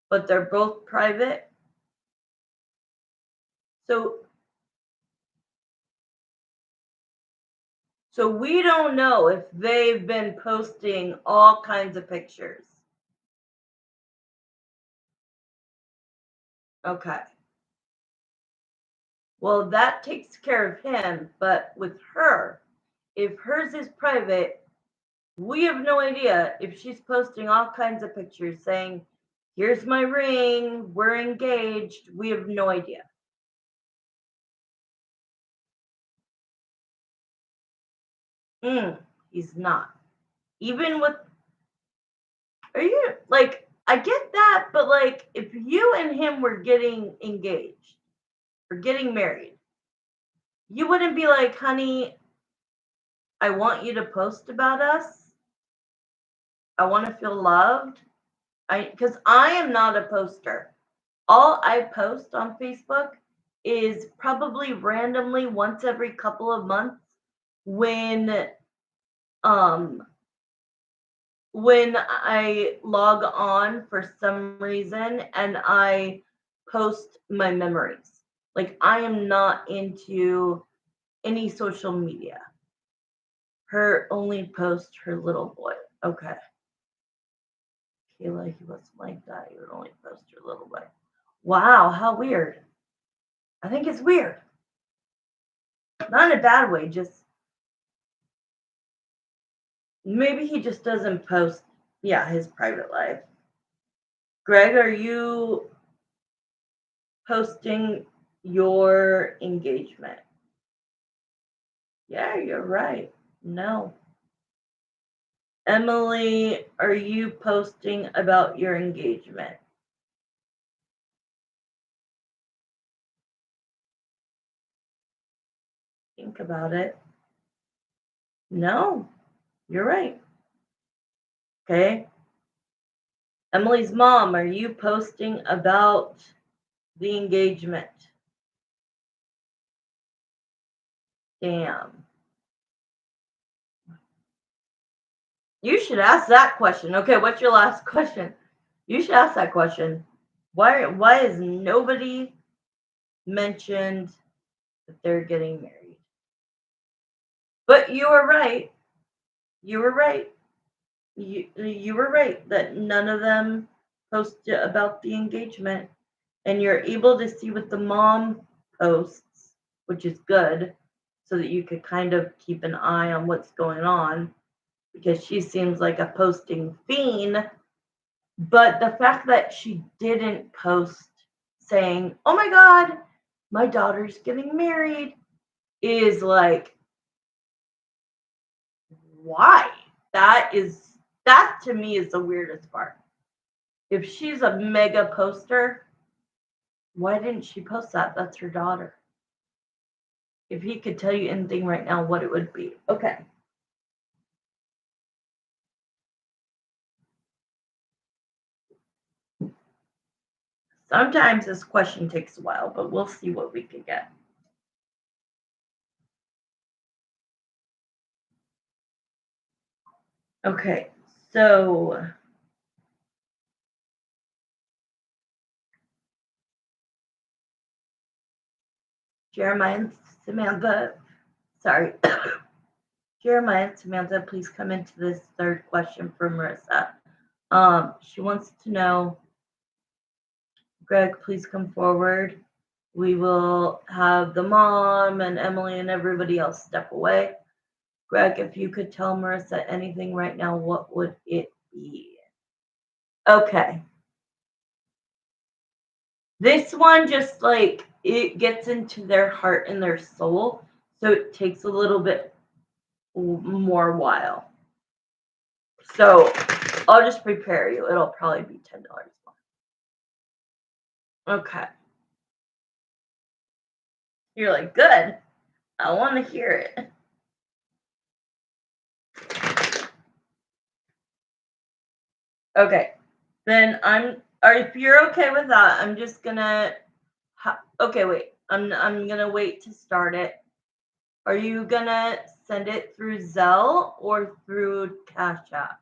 but they're both private. So we don't know if they've been posting all kinds of pictures. Okay. Well, that takes care of him, but with her, if hers is private, we have no idea if she's posting all kinds of pictures saying, here's my ring, we're engaged. We have no idea. He's not. Even with, are you like, I get that, but like, if you and him were getting engaged or getting married, you wouldn't be like, honey, I want you to post about us. I want to feel loved. Because I am not a poster. All I post on Facebook is probably randomly once every couple of months when I log on for some reason and I post my memories. Like I am not into any social media. Her only post her little boy. Okay. Kayla, he wasn't like that. He would only post her little boy. Wow, how weird. I think it's weird. Not in a bad way, just maybe he just doesn't post, his private life. Greg, are you posting your engagement? Yeah, you're right. No. Emily, are you posting about your engagement? Think about it. No, you're right. Okay. Emily's mom, are you posting about the engagement? Damn. You should ask that question. Okay, what's your last question? You should ask that question. Why is nobody mentioned that they're getting married? But you were right. You were right. You were right that none of them posted about the engagement. And you're able to see what the mom posts, which is good, so that you could kind of keep an eye on what's going on, because she seems like a posting fiend. But the fact that she didn't post saying, oh my God, my daughter's getting married, is like, why? That to me is the weirdest part. If she's a mega poster, why didn't she post that? That's her daughter. If he could tell you anything right now, what it would be. Okay. Sometimes this question takes a while, but we'll see what we can get. Okay, so Jeremiah and Samantha, sorry. Jeremiah and Samantha, please come into this third question for Marissa. She wants to know, Greg, please come forward. We will have the mom and Emily and everybody else step away. Greg, if you could tell Marissa anything right now, what would it be? Okay. This one just like it gets into their heart and their soul, so it takes a little bit more while. So I'll just prepare you. It'll probably be $10 more. Okay. You're like, good. I want to hear it. Okay. Then if you're okay with that, I'm just gonna. Okay, wait. I'm gonna wait to start it. Are you gonna send it through Zelle or through Cash App?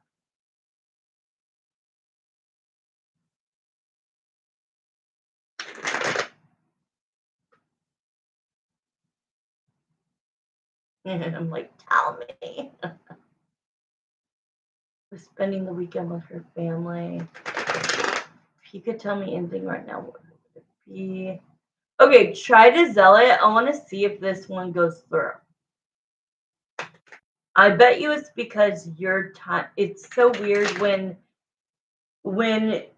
And I'm like, tell me. We're spending the weekend with her family. If you could tell me anything right now, what would it be? Okay, try to Zelle it. I want to see if this one goes through. I bet you it's because your time. It's so weird when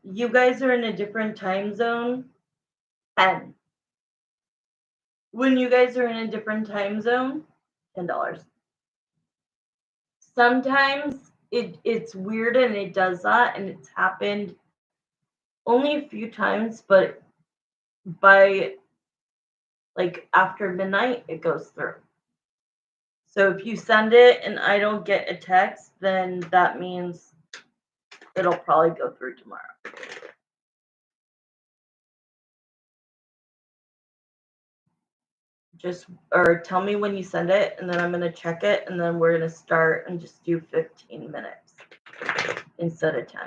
you guys are in a different time zone, and when you guys are in a different time zone, $10. Sometimes it's weird and it does that, and it's happened only a few times, but by like after midnight it goes through. So if you send it and I don't get a text, then that means it'll probably go through tomorrow. Or tell me when you send it, and then I'm going to check it, and then we're going to start and just do 15 minutes instead of 10.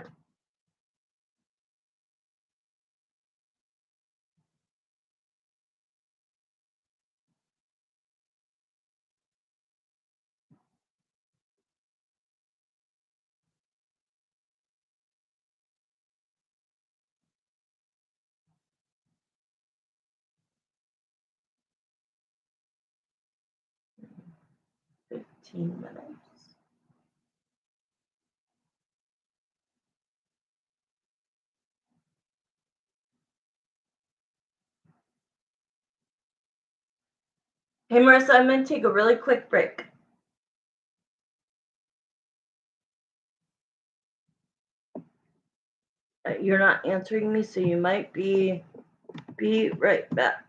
Minutes. Hey, Marissa, I'm going to take a really quick break. You're not answering me, so you might be right back.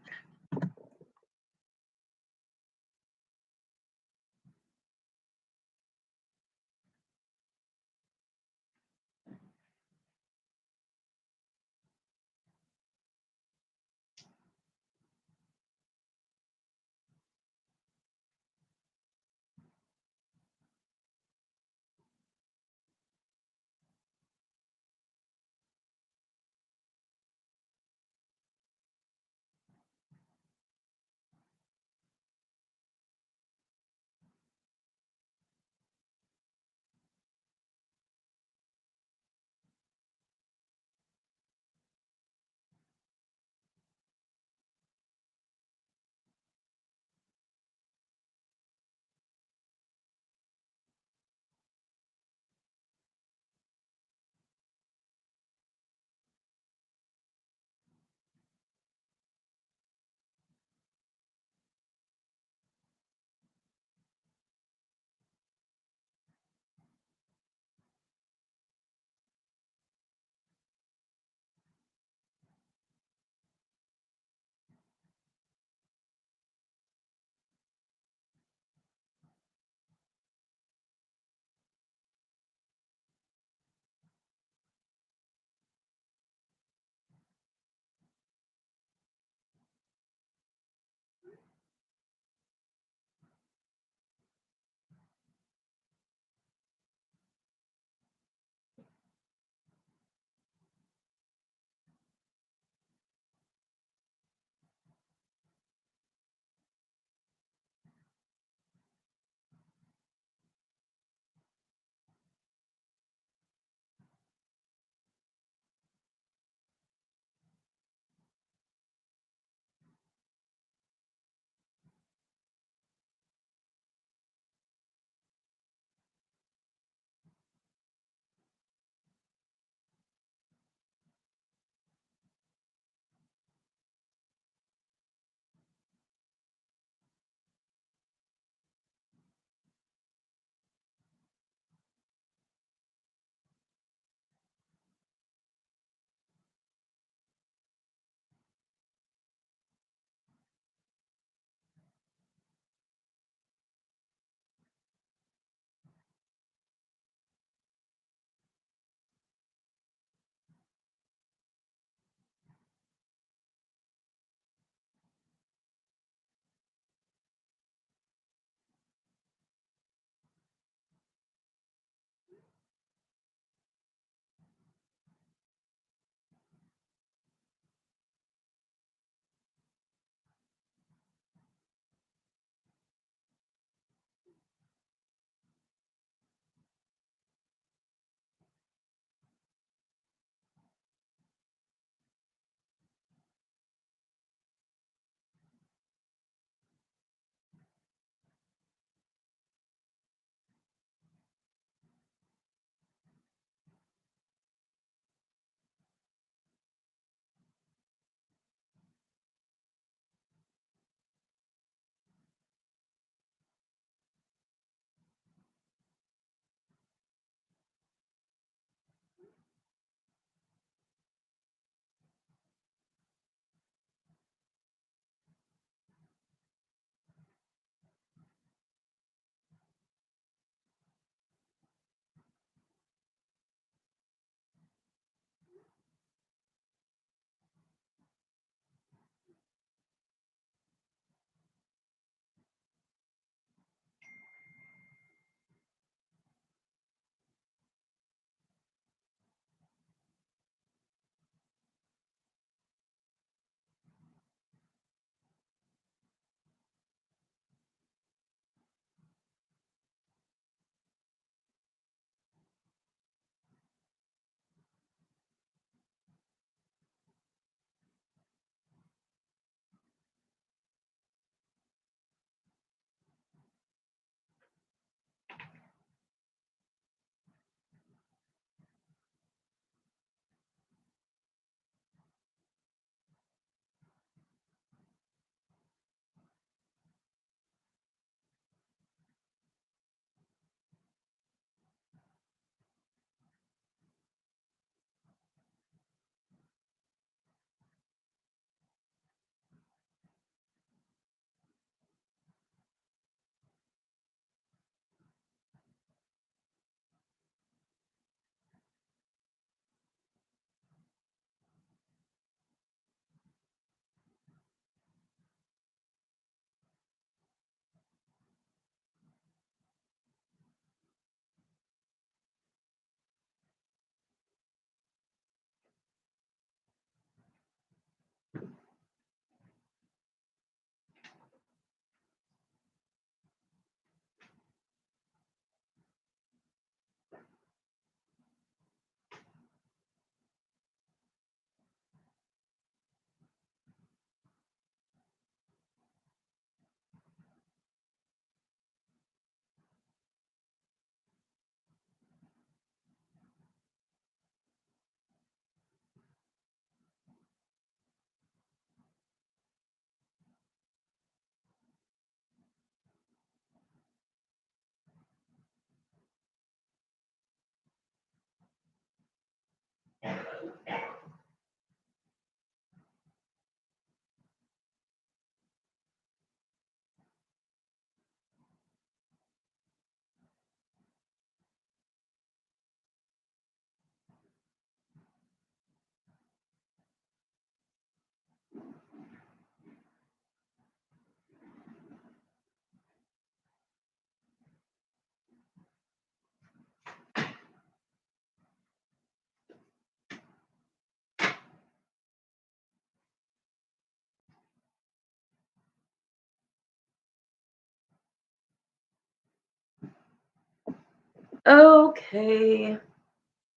Okay,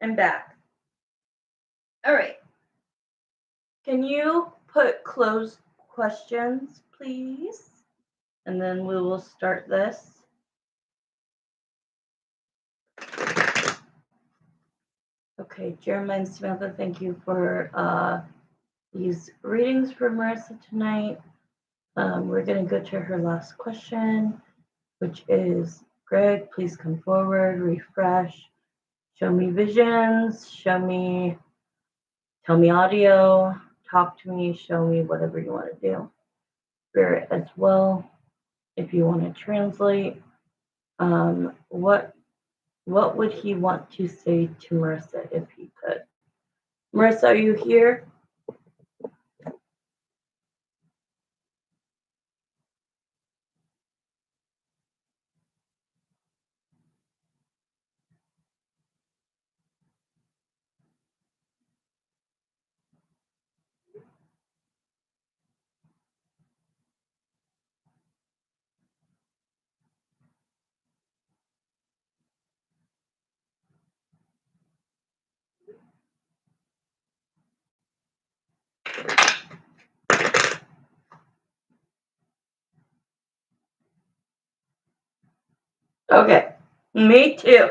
I'm back. All right. Can you put closed questions, please? And then we will start this. Okay, Jeremiah and Samantha, thank you for these readings for Marissa tonight. We're going to go to her last question, which is, Greg, please come forward, refresh, show me visions, tell me audio, talk to me, show me whatever you want to do. Spirit as well, if you want to translate. What would he want to say to Marissa if he could? Marissa, are you here? Okay, me too.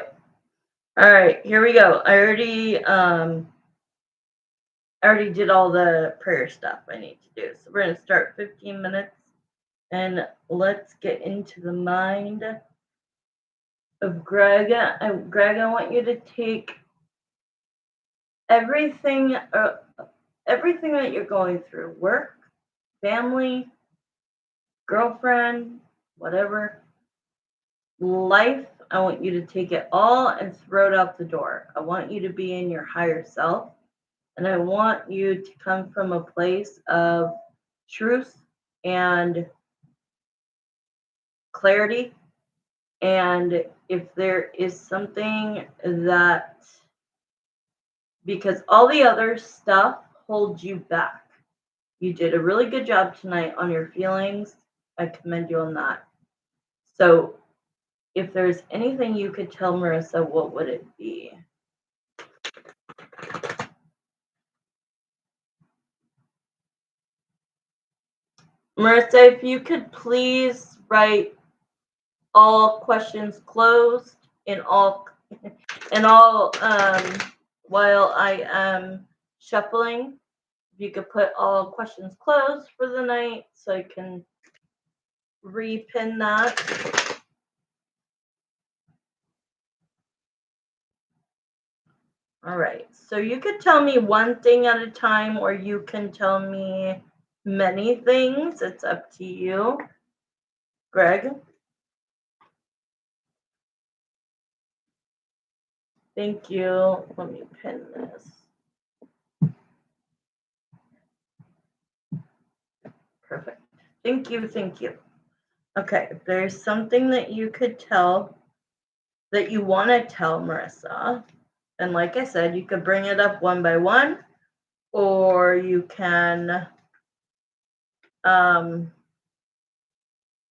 All right, here we go. I already did all the prayer stuff I need to do. So we're gonna start 15 minutes and let's get into the mind of Greg. Greg, I want you to take everything that you're going through, work, family, girlfriend, whatever, life. I want you to take it all and throw it out the door. I want you to be in your higher self. And I want you to come from a place of truth and clarity. And if there is something that, because all the other stuff holds you back, you did a really good job tonight on your feelings. I commend you on that. So if there's anything you could tell Marissa, what would it be? Marissa, if you could please write all questions closed in all while I am shuffling. If you could put all questions closed for the night so I can repin that. All right. So you could tell me one thing at a time or you can tell me many things. It's up to you. Greg? Thank you. Let me pin this. Perfect. Thank you. Thank you. Okay. If there's something that you could tell that you want to tell Marissa, and like I said, you could bring it up one by one, or you can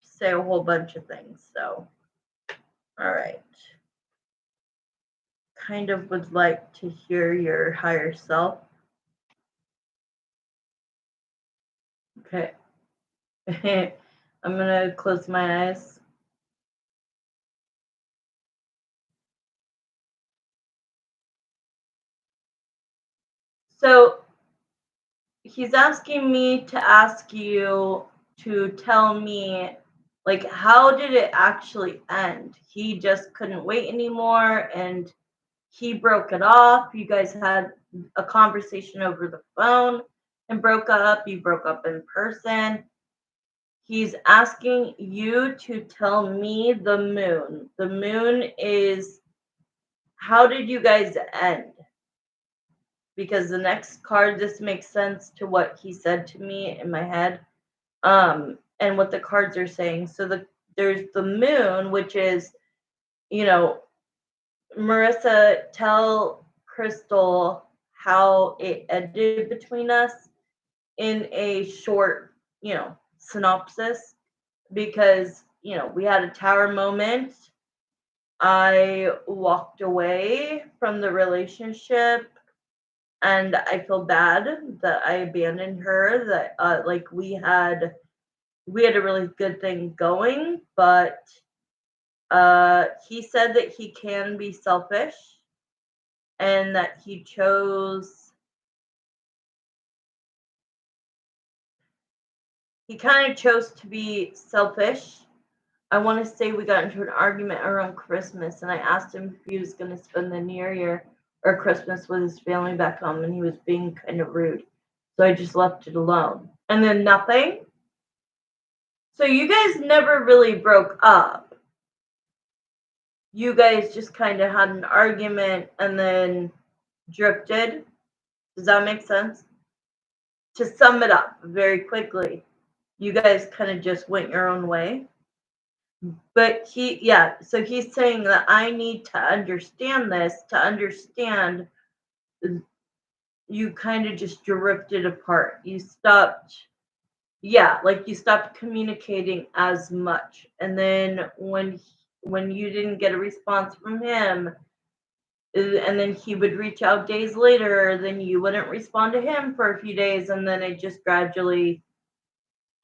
say a whole bunch of things. So, all right. Kind of would like to hear your higher self. Okay. I'm going to close my eyes. So, he's asking me to ask you to tell me, like, how did it actually end? He just couldn't wait anymore and he broke it off. You guys had a conversation over the phone and broke up. You broke up in person. He's asking you to tell me the moon. The moon is, how did you guys end? Because the next card, this makes sense to what he said to me in my head, and what the cards are saying. So there's the moon, which is, Marissa, tell Crystal how it ended between us in a short, synopsis, because, we had a tower moment I walked away from the relationship, and I feel bad that I abandoned her. That like we had a really good thing going, but he said that he can be selfish and that he kind of chose to be selfish. I want to say we got into an argument around Christmas, and I asked him if he was going to spend the New Year or Christmas with his family back home, and he was being kind of rude. So I just left it alone. And then nothing. So you guys never really broke up. You guys just kind of had an argument and then drifted. Does that make sense? To sum it up very quickly, you guys kind of just went your own way. But so he's saying that I need to understand this to understand you kind of just drifted apart. You stopped, like you stopped communicating as much. And then when you didn't get a response from him, and then he would reach out days later, then you wouldn't respond to him for a few days, and then it just gradually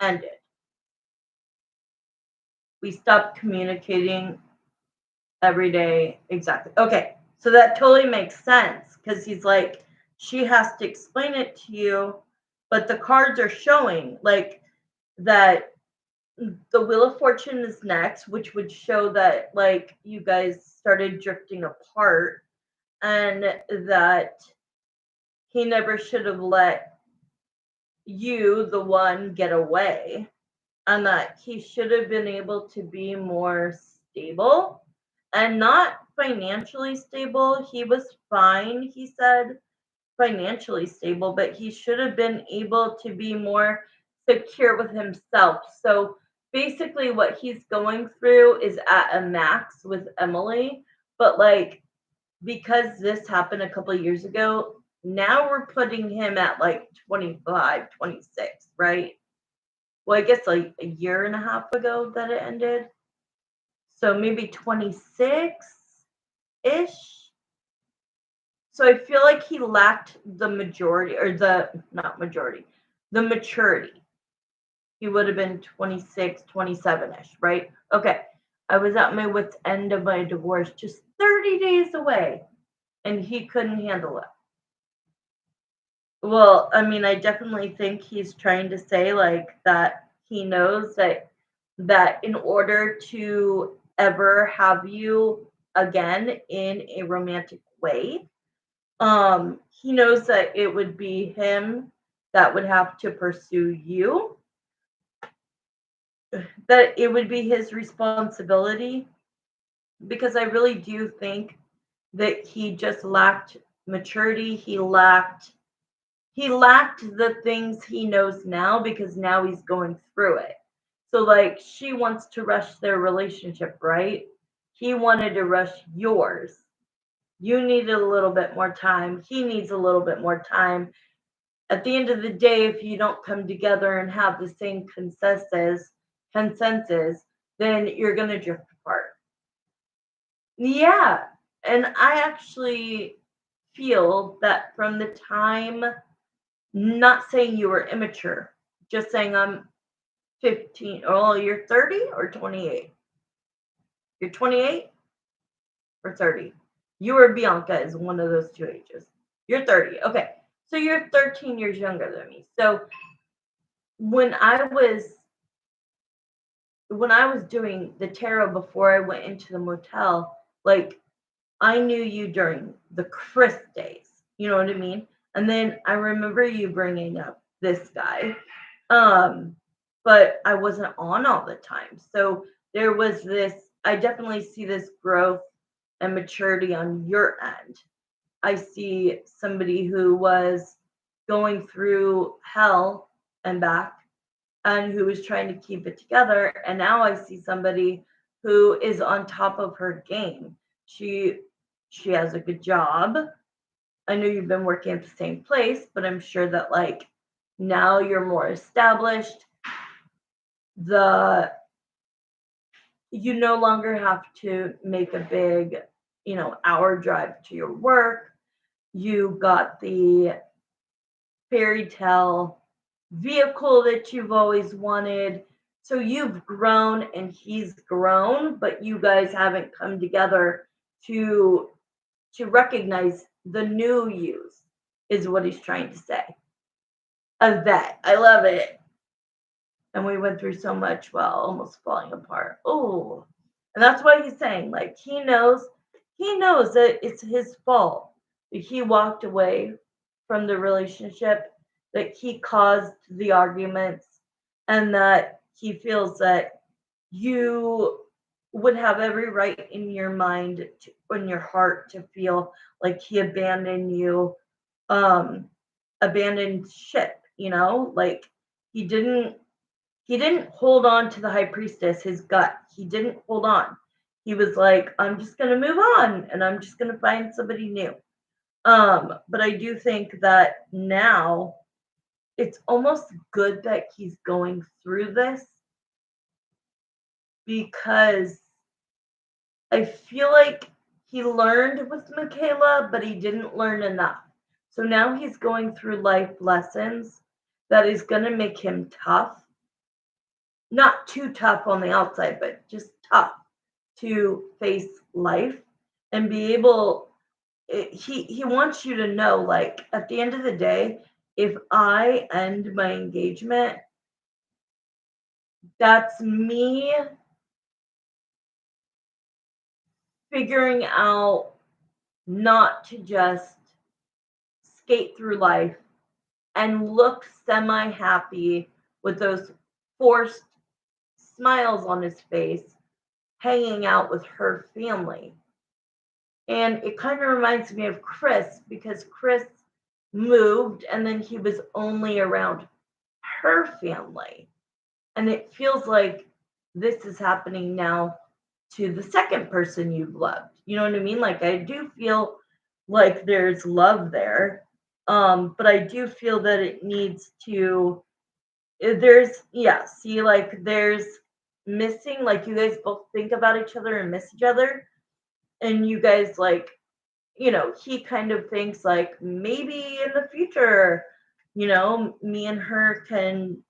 ended. We stopped communicating every day. Exactly. Okay. So that totally makes sense because he's like, she has to explain it to you, but the cards are showing like that the Wheel of Fortune is next, which would show that like you guys started drifting apart and that he never should have let you, the one, get away, and that he should have been able to be more stable and not financially stable. He was fine, he said, financially stable, but he should have been able to be more secure with himself. So basically, what he's going through is at a max with Emily, but like because this happened a couple of years ago, now we're putting him at like 25, 26, right? Well, I guess like a year and a half ago that it ended. So maybe 26 ish. So I feel like he lacked the majority, or not majority, the maturity. He would have been 26, 27 ish, right? Okay. I was at my wit's end of my divorce, just 30 days away, and he couldn't handle it. Well, I mean, I definitely think he's trying to say like that he knows that in order to ever have you again in a romantic way, he knows that it would be him that would have to pursue you, that it would be his responsibility, because I really do think that he just lacked maturity. He lacked the things he knows now because now he's going through it. So, like, she wants to rush their relationship, right? He wanted to rush yours. You needed a little bit more time. He needs a little bit more time. At the end of the day, if you don't come together and have the same consensus, then you're going to drift apart. Yeah. And I actually feel that from the time, not saying you were immature, just saying I'm 15. Oh, you're 30 or 28? You're 28 or 30? You or Bianca is one of those two ages. You're 30. Okay. So you're 13 years younger than me. So when I was doing the tarot before I went into the motel, like I knew you during the Chris days. You know what I mean? And then I remember you bringing up this guy. But I wasn't on all the time. So there was this, I definitely see this growth and maturity on your end. I see somebody who was going through hell and back and who was trying to keep it together. And now I see somebody who is on top of her game. She has a good job. I know you've been working at the same place, but I'm sure that like now you're more established. The you no longer have to make a big, hour drive to your work. You got the fairy tale vehicle that you've always wanted. So you've grown and he's grown, but you guys haven't come together to recognize the new yous, is what he's trying to say. A vet. I love it. And we went through so much while almost falling apart. Oh. And that's why he's saying, like, he knows that it's his fault that he walked away from the relationship, that he caused the arguments, and that he feels that you would have every right in your mind in your heart to feel like he abandoned you, um abandoned ship, like he didn't he didn't hold on to the high priestess, his gut. He didn't hold on. He was like, I'm just gonna move on and I'm just gonna find somebody new. But I do think that now it's almost good that he's going through this, because I feel like he learned with Michaela, but he didn't learn enough. So now he's going through life lessons that is going to make him tough. Not too tough on the outside, but just tough to face life and be able. He wants you to know, like, at the end of the day, if I end my engagement, that's me figuring out not to just skate through life and look semi happy with those forced smiles on his face, hanging out with her family. And it kind of reminds me of Chris, because Chris moved and then he was only around her family. And it feels like this is happening now to the second person you've loved. You know what I mean? Like, I do feel like there's love there. But I do feel that it needs to, see, like, there's missing, like, you guys both think about each other and miss each other. And you guys, like, he kind of thinks, like, maybe in the future, me and her can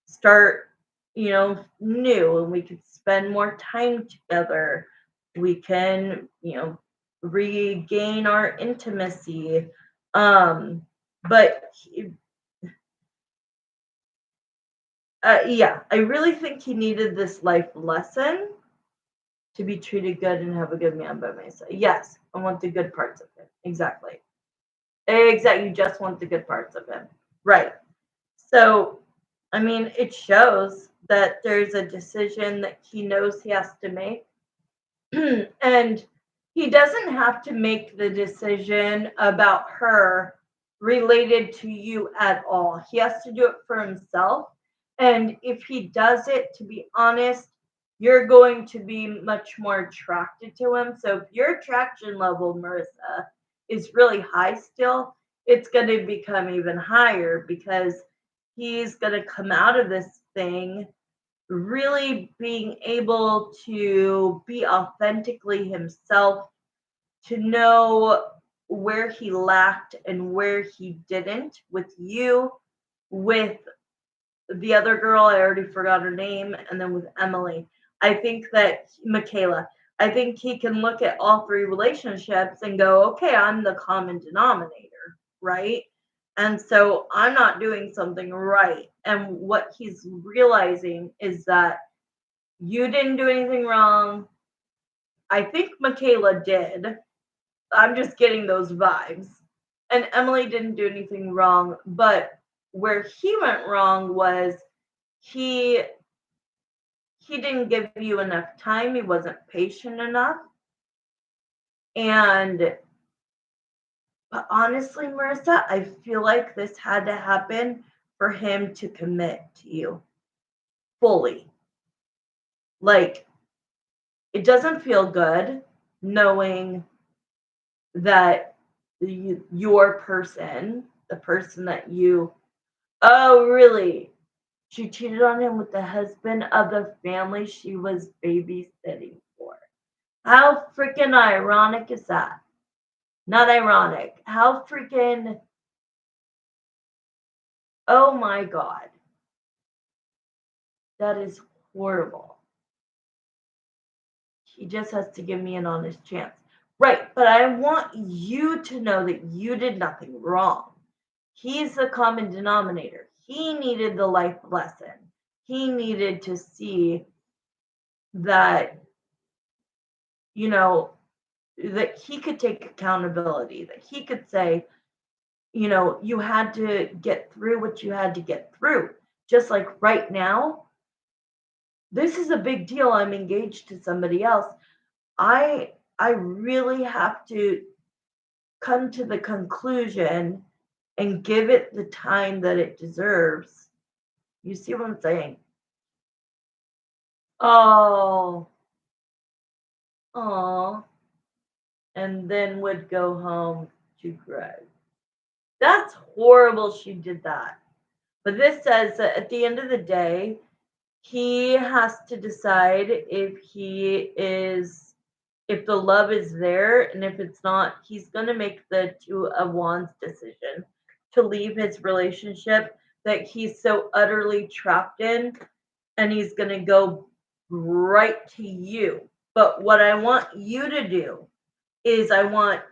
start, new, and we could spend more time together. We can, regain our intimacy. But yeah, I really think he needed this life lesson to be treated good and have a good man by my side. Yes, I want the good parts of him. Exactly. Exactly. You just want the good parts of him. Right. So, I mean, it shows that there's a decision that he knows he has to make. And he doesn't have to make the decision about her related to you at all. He has to do it for himself. And if he does it, to be honest, you're going to be much more attracted to him. So if your attraction level, Marissa, is really high still, it's going to become even higher, because he's going to come out of this thing really being able to be authentically himself, to know where he lacked and where he didn't with you, with the other girl, I already forgot her name, and then with Emily. I think that Michaela, I think he can look at all three relationships and go, okay, I'm the common denominator, right? And so I'm not doing something right. And what he's realizing is that you didn't do anything wrong. I think Michaela did. I'm just getting those vibes. And Emily didn't do anything wrong, but where he went wrong was he he didn't give you enough time. He wasn't patient enough. And but honestly, Marissa, I feel like this had to happen for him to commit to you fully. Like, it doesn't feel good knowing that your person, the person that you, oh, really? She cheated on him with the husband of the family she was babysitting for. How freaking ironic is that? Not ironic. How freaking, oh my God. That is horrible. He just has to give me an honest chance. Right, but I want you to know that you did nothing wrong. He's the common denominator. He needed the life lesson. He needed to see that, you know, that he could take accountability, that he could say, you had to get through what you had to get through. Just like right now, this is a big deal. I'm engaged to somebody else. I really have to come to the conclusion and give it the time that it deserves. You see what I'm saying? Oh, oh, and then would go home to Greg. That's horrible she did that. But this says that at the end of the day, he has to decide if the love is there, and if it's not, he's going to make the Two of Wands decision to leave his relationship that he's so utterly trapped in, and he's going to go right to you. But what I want you to do is I want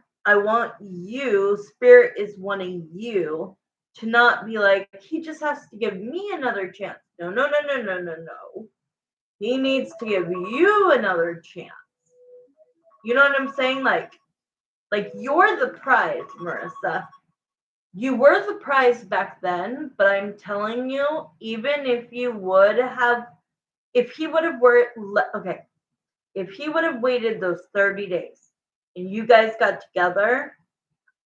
you, spirit is wanting you to not be like, he just has to give me another chance. No, no, no, no, no, no, no. He needs to give you another chance. You know what I'm saying? Like you're the prize, Marissa. You were the prize back then, but I'm telling you, even if you would have, if he would have okay, if he would have waited those 30 days and you guys got together,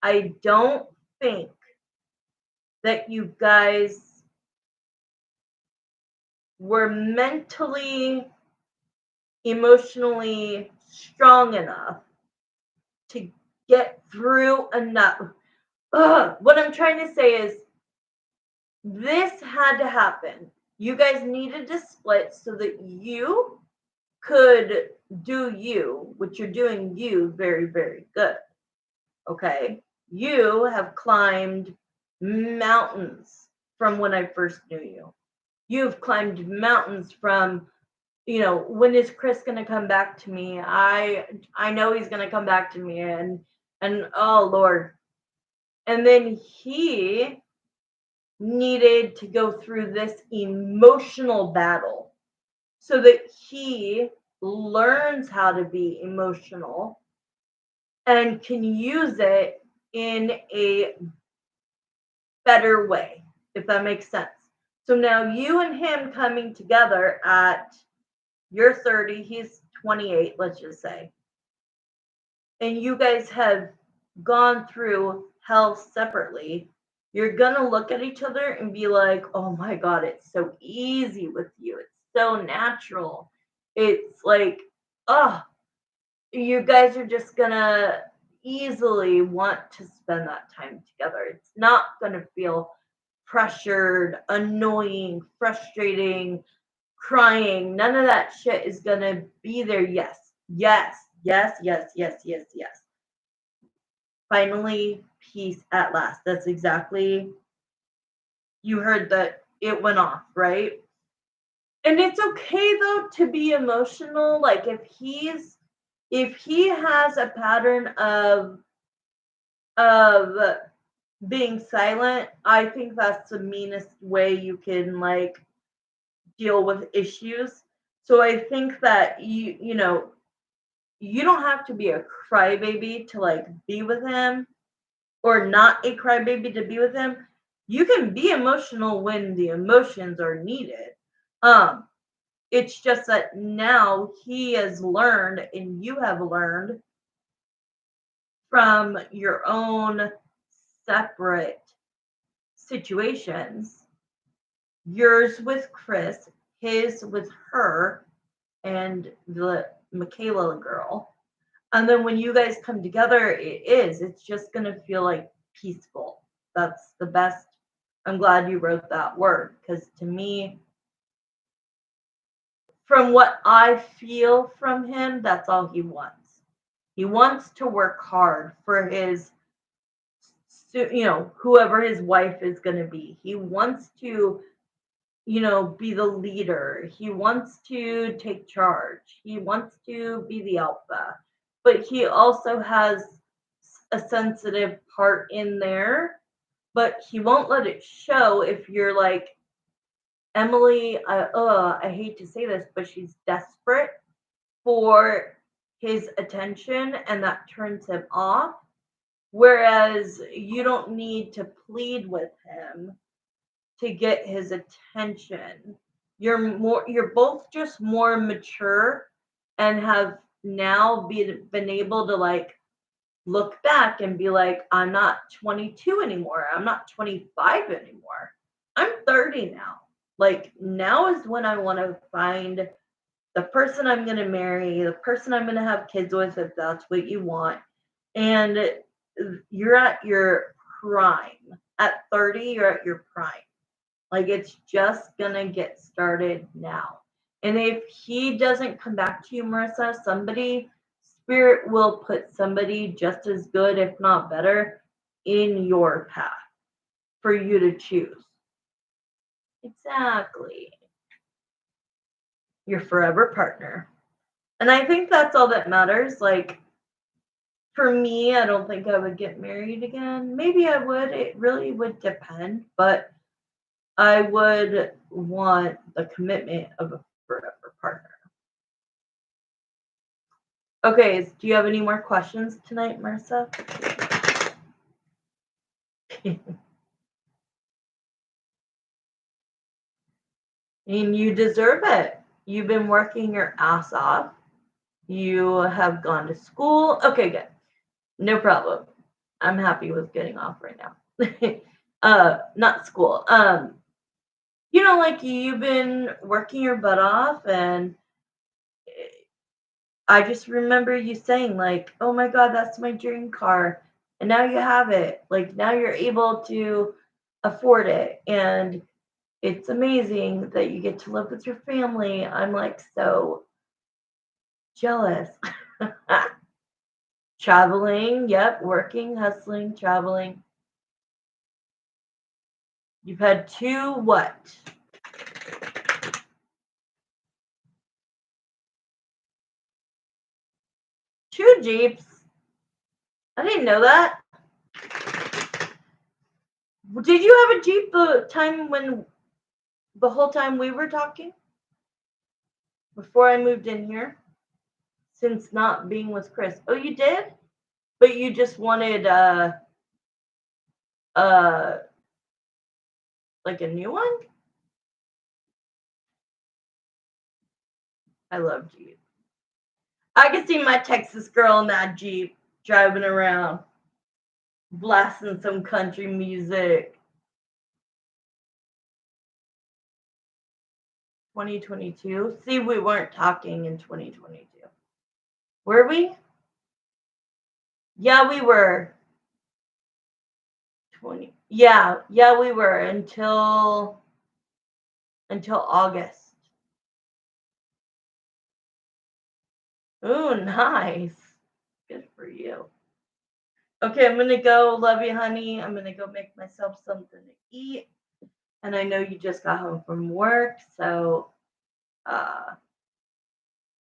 I don't think that you guys were mentally, emotionally strong enough to get through enough. What I'm trying to say is this had to happen. You guys needed to split so that you could do you, which you're doing you very, very good. Okay. You have climbed mountains from when I first knew you. You've climbed mountains from, when is Chris going to come back to me? I know he's going to come back to me, and oh Lord. And then he needed to go through this emotional battle so that he learns how to be emotional and can use it in a better way, if that makes sense. So now you and him coming together at you're 30, he's 28, let's just say, and you guys have gone through hell separately, you're gonna look at each other and be like, oh my God, it's so easy with you. It's so natural. It's like, oh, you guys are just gonna easily want to spend that time together. It's not gonna feel pressured, annoying, frustrating, crying. None of that shit is gonna be there. Yes, yes, yes, yes, yes, yes, yes. Finally, peace at last. That's exactly, you heard that it went off, right? And it's okay though to be emotional. Like if he has a pattern of being silent, I think that's the meanest way you can like deal with issues. So I think that you don't have to be a crybaby to like be with him, or not a crybaby to be with him. You can be emotional when the emotions are needed. It's just that now he has learned and you have learned from your own separate situations, yours with Chris, his with her, and the Michaela girl. And then when you guys come together, it's just going to feel like peaceful. That's the best I'm glad you wrote that word, because to me, from what I feel from him, that's all he wants. He wants to work hard for his, whoever his wife is going to be. He wants to, be the leader. He wants to take charge. He wants to be the alpha. But he also has a sensitive part in there, but he won't let it show if you're like, Emily, I hate to say this, but she's desperate for his attention and that turns him off. Whereas you don't need to plead with him to get his attention. You're both just more mature and have now been able to like look back and be like, I'm not 22 anymore. I'm not 25 anymore. I'm 30 now. Like, now is when I want to find the person I'm going to marry, the person I'm going to have kids with, if that's what you want. And you're at your prime. At 30, you're at your prime. Like, it's just going to get started now. And if he doesn't come back to you, Marissa, Spirit will put somebody just as good, if not better, in your path for you to choose. Exactly. Your forever partner. And I think that's all that matters. Like, for me, I don't think I would get married again. Maybe I would. It really would depend. But I would want the commitment of a forever partner. Okay, do you have any more questions tonight, Marissa? And you deserve it. You've been working your ass off. You have gone to school. Okay, good. No problem. I'm happy with getting off right now. Not school. Like you've been working your butt off, and I just remember you saying like, oh my God, that's my dream car. And now you have it. Like, now you're able to afford it. And it's amazing that you get to live with your family. I'm like so jealous. Traveling, yep, working, hustling, traveling. You've had 2 what? 2 Jeeps. I didn't know that. Did you have a Jeep the whole time we were talking? Before I moved in here? Since not being with Chris. Oh, you did? But you just wanted like a new one? I love Jeep. I can see my Texas girl in that Jeep driving around, blasting some country music. 2022. See, we weren't talking in 2022. Were we? Yeah, we were. 20. Yeah, we were until August. Oh, nice. Good for you. Okay, I'm gonna go. Love you, honey. I'm gonna go make myself something to eat. And I know you just got home from work, so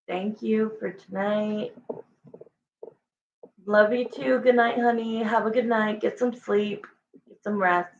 thank you for tonight. Love you too. Good night, honey. Have a good night. Get some sleep. Get some rest.